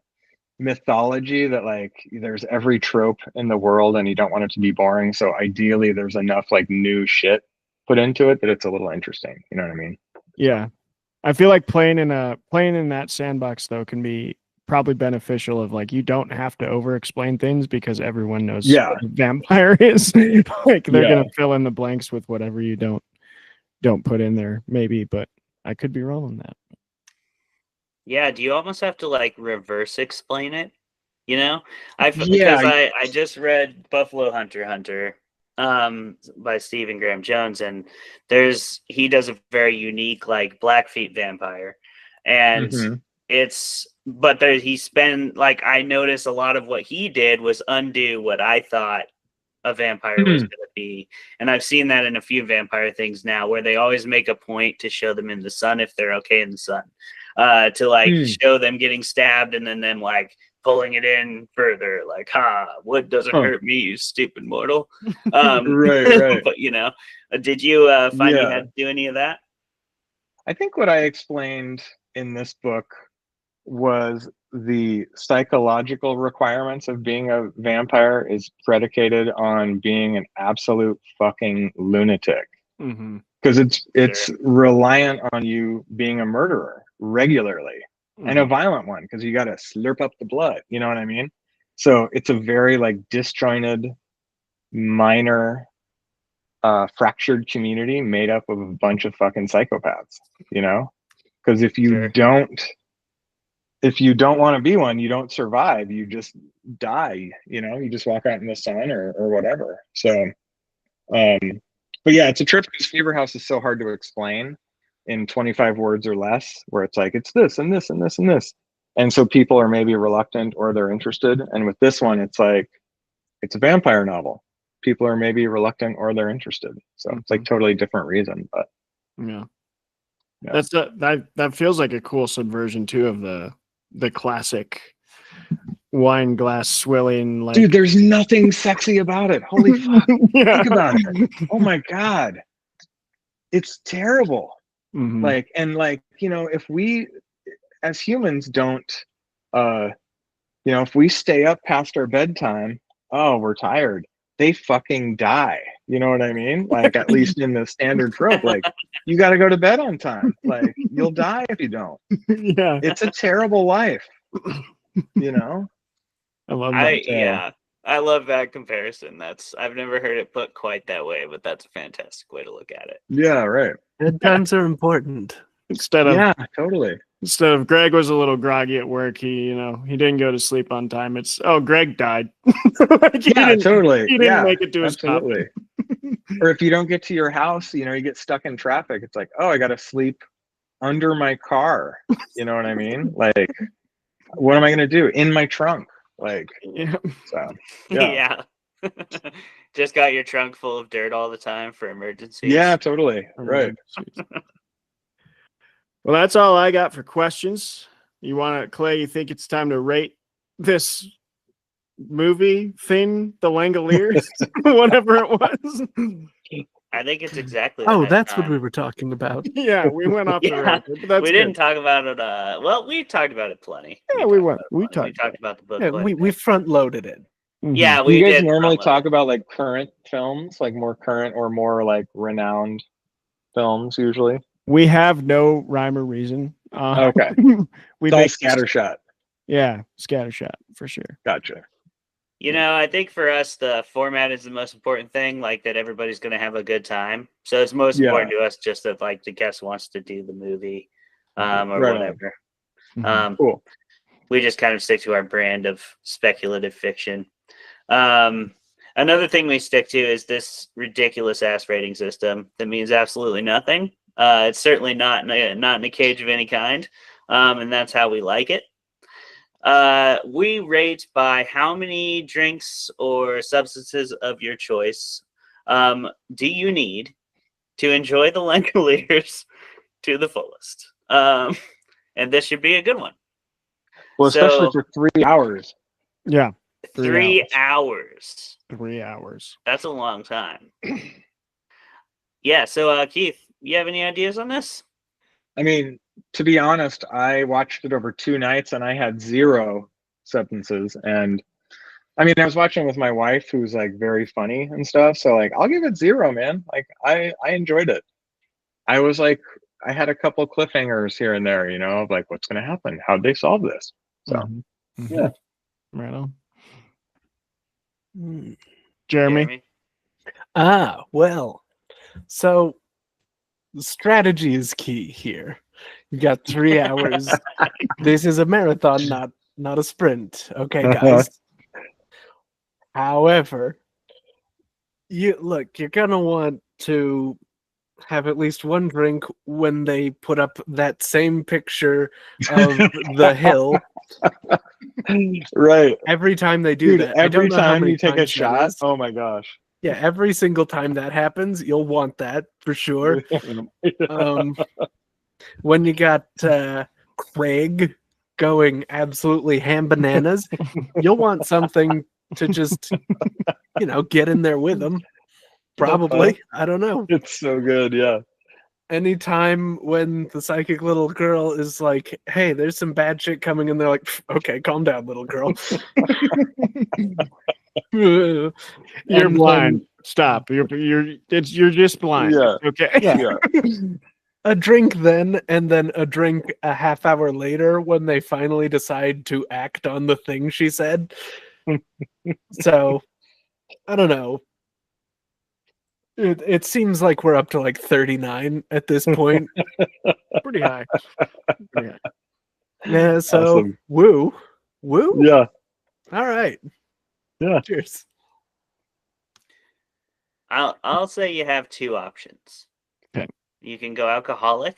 mythology that like there's every trope in the world, and you don't want it to be boring. So ideally, there's enough like new shit put into it that it's a little interesting. You know what I mean? Yeah, I feel like playing in that sandbox though can be probably beneficial. Of like, you don't have to over explain things because everyone knows what a vampire is. Like they're gonna fill in the blanks with whatever you don't put in there, maybe. But I could be wrong on that. Yeah, do you almost have to like reverse explain it? You know, because Yeah. I just read Buffalo Hunter by Stephen Graham Jones, and he does a very unique like Blackfeet vampire, and I noticed a lot of what he did was undo what I thought a vampire was going to be, and I've seen that in a few vampire things now, where they always make a point to show them in the sun if they're okay in the sun. to like show them getting stabbed and then them like pulling it in further, like, wood doesn't hurt me, you stupid mortal. Right. But did you find you had to do any of that? I think what I explained in this book was the psychological requirements of being a vampire is predicated on being an absolute fucking lunatic. Because it's reliant on you being a murderer regularly and a violent one, because you got to slurp up the blood. You know what I mean? So it's a very like disjointed, minor, fractured community made up of a bunch of fucking psychopaths. Because if you don't want to be one, you don't survive. You just die. You just walk out in the sun or whatever. So, but yeah, it's a trip because Fever House is so hard to explain in 25 words or less, where it's like, it's this and this and this and this. And so people are maybe reluctant or they're interested. And with this one, it's like, it's a vampire novel. People are maybe reluctant or they're interested. So it's like totally different reason, but yeah. That feels like a cool subversion too of the classic wine glass swilling, like, dude, there's nothing sexy about it. Holy fuck. Think about it. Oh my God. It's terrible. Like, and like, if we as humans don't, if we stay up past our bedtime, we're tired. They fucking die. You know what I mean? Like, at least in the standard trope, like, you got to go to bed on time. Like, you'll die if you don't. Yeah. It's a terrible life. I love that. I love that comparison. I've never heard it put quite that way, but that's a fantastic way to look at it. Yeah, right. Bedtimes are important. Totally. Instead of Greg was a little groggy at work, he didn't go to sleep on time. It's Greg died. Totally. He didn't make it to his stop. Or if you don't get to your house, you get stuck in traffic. It's like, I got to sleep under my car. You know what I mean? Like, what am I going to do? In my trunk. Like, so, yeah. Just got your trunk full of dirt all the time for emergencies. Yeah, totally. Right. Well, that's all I got for questions. Clay, you think it's time to rate this movie thing, The Langoliers, whatever it was? I think it's exactly that's what we were talking about. Yeah, we went off the road. We didn't talk about it. Well, we talked about it plenty. Yeah, we talked about the book. We front loaded it. Yeah, we did. You guys normally talk about like current films, like more current or more like renowned films usually? We have no rhyme or reason. Okay. We make scattershot. Yeah, scattershot for sure. Gotcha. I think for us, the format is the most important thing, like that everybody's going to have a good time. So it's most important to us just that like the guest wants to do the movie or whatever. Cool. We just kind of stick to our brand of speculative fiction. Another thing we stick to is this ridiculous ass rating system that means absolutely nothing. It's certainly not in a cage of any kind. And that's how we like it. We rate by how many drinks or substances of your choice do you need to enjoy the Langoliers to the fullest. And this should be a good one. Well, especially for 3 hours. Yeah. 3 hours. 3 hours. That's a long time. Yeah. So, Keith, you have any ideas on this? I mean, to be honest, I watched it over 2 nights and I had 0 substances. And I mean, I was watching with my wife, who's like very funny and stuff. So like, I'll give it 0, man. Like I enjoyed it. I was like, I had a couple cliffhangers here and there, of like, what's going to happen? How'd they solve this? So yeah. Right on. Jeremy? Well, so the strategy is key here. You got 3 hours. This is a marathon, not a sprint. Okay, guys. However, you're gonna want to have at least one drink when they put up that same picture of the hill. Right. Every time they do that. Every time you take a shot. Oh my gosh. Yeah, every single time that happens, you'll want that for sure. When you got Craig going absolutely ham bananas, you'll want something to just, get in there with them. Probably. I don't know. It's so good, yeah. Anytime when the psychic little girl is like, hey, there's some bad shit coming, and they're like, okay, calm down, little girl. You're And blind. Stop. You're just blind. Yeah. Okay. Yeah. a drink then, and then a drink a half hour later when they finally decide to act on the thing she said. So, I don't know. It seems like we're up to like 39 at this point. Pretty high. Pretty high. Yeah, so Awesome. woo. Yeah. All right. Yeah. Cheers. I'll say you have two options. Okay. You can go alcoholic,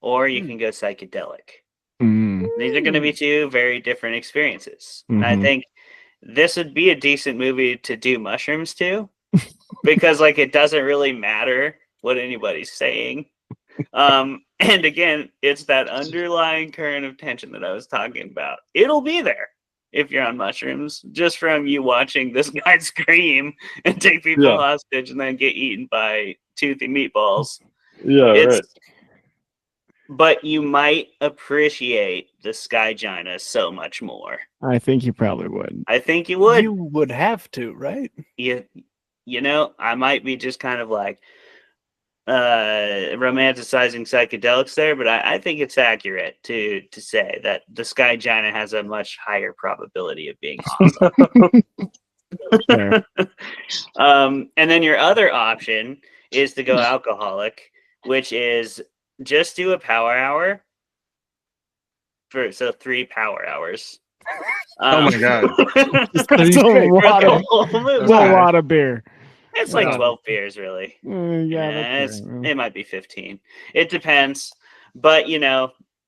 or you can go psychedelic. Mm. These are going to be two very different experiences. And I Mhm. think this would be a decent movie to do mushrooms to, because like it doesn't really matter what anybody's saying. And again, it's that underlying current of tension that I was talking about. It'll be there if you're on mushrooms, just from you watching this guy scream and take people Yeah. hostage and then get eaten by toothy meatballs. Yeah, right. But you might appreciate the Skygina so much more. I think you probably would. I think you would. You would have to, right? You know, I might be just kind of like romanticizing psychedelics there, but I think it's accurate to say that the Skygina has a much higher probability of being awesome. Fair. And then your other option is to go alcoholic, which is just do a power hour so 3 power hours. Oh my God. That's a lot of, that's a lot of beer. It's like Yeah. 12 beers, really. Yeah, It's, that's fair. it might be 15. It depends. But,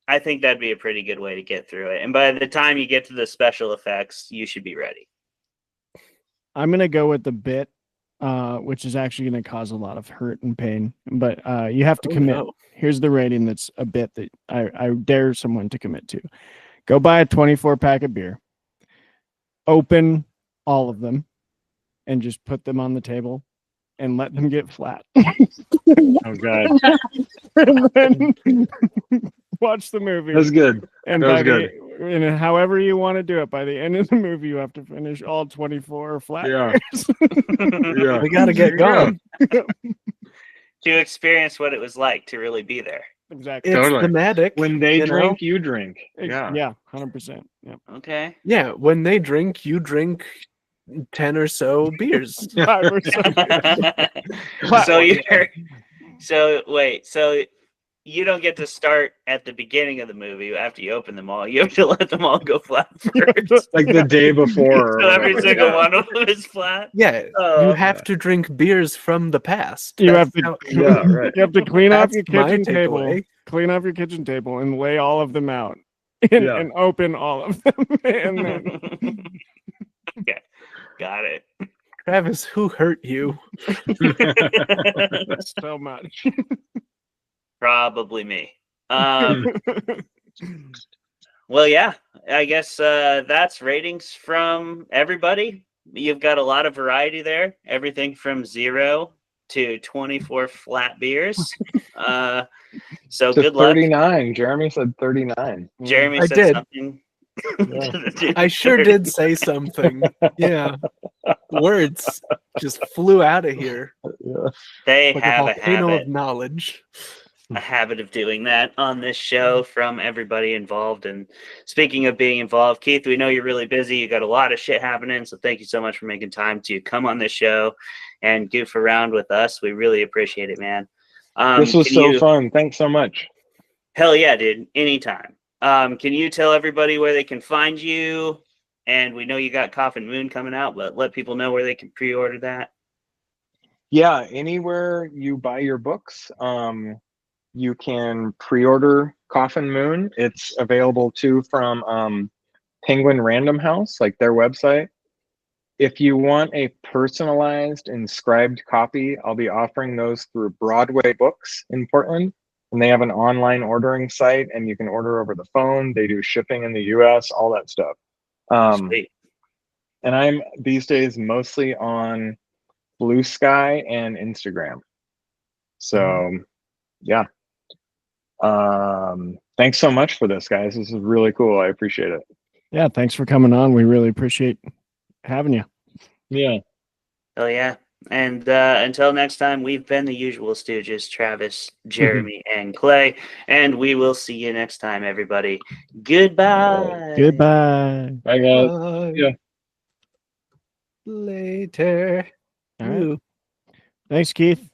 I think that'd be a pretty good way to get through it. And by the time you get to the special effects, you should be ready. I'm gonna go with the bit, which is actually gonna cause a lot of hurt and pain. But you have to commit. No. Here's the rating that's a bit that I dare someone to commit to. Go buy a 24-pack of beer, open all of them, and just put them on the table and let them get flat. Oh God. And then watch the movie. That's good. And That was good. And however you want to do it, by the end of the movie, you have to finish all 24 flat Yeah. beers. Yeah. We gotta get going. To experience what it was like to really be there. Exactly. It's Totally. thematic. When they you know? drink, you drink. Yeah. Yeah, 100%. Yeah. Okay. Yeah, when they drink, you drink 10 or so beers. 5 or so wait, so you don't get to start at the beginning of the movie after you open them all. You have to let them all go flat first. Like the day before. or So every whatever. single Yeah. one of them is flat. Yeah, Oh, you have to drink beers from the past. You That's have to- how- Yeah, right. You have to clean off That's your my kitchen table. takeaway. Clean off your kitchen table and lay all of them out and, Yeah. and open all of them. And then Okay, got it. Travis, who hurt you? so much. Probably me. Well, yeah, I guess that's ratings from everybody. You've got a lot of variety there. Everything from 0 to 24 flat beers. So To good luck. 39. Jeremy said 39. Jeremy I said did. something. Yeah. I sure did say something. Yeah. Words just flew out of here Yeah. They like have a a volcano habit. of knowledge. A habit of doing that on this show from everybody involved. And speaking of being involved, Keith, we know you're really busy. You got a lot of shit happening. So thank you so much for making time to come on this show and goof around with us. We really appreciate it, man. This was can so you- fun. Thanks so much. Hell yeah, dude. Anytime. Can you tell everybody where they can find you? And we know you got Coffin Moon coming out, but let people know where they can pre-order that. Yeah, anywhere you buy your books, you can pre-order Coffin Moon. It's available too from Penguin Random House, like their website. If you want a personalized inscribed copy, I'll be offering those through Broadway Books in Portland. and they have an online ordering site, and you can order over the phone. They do shipping in the US, all that stuff. Sweet. And I'm these days mostly on Blue Sky and Instagram. So yeah. Thanks so much for this, guys. This is really cool. I appreciate it. Yeah, thanks for coming on. We really appreciate having you. Yeah. Oh yeah. And until next time, we've been the usual Stooges, Travis, Jeremy, and Clay. And we will see you next time, everybody. Goodbye. Goodbye. Bye, guys. Bye. Yeah. Later. All right. Ooh. Thanks, Keith.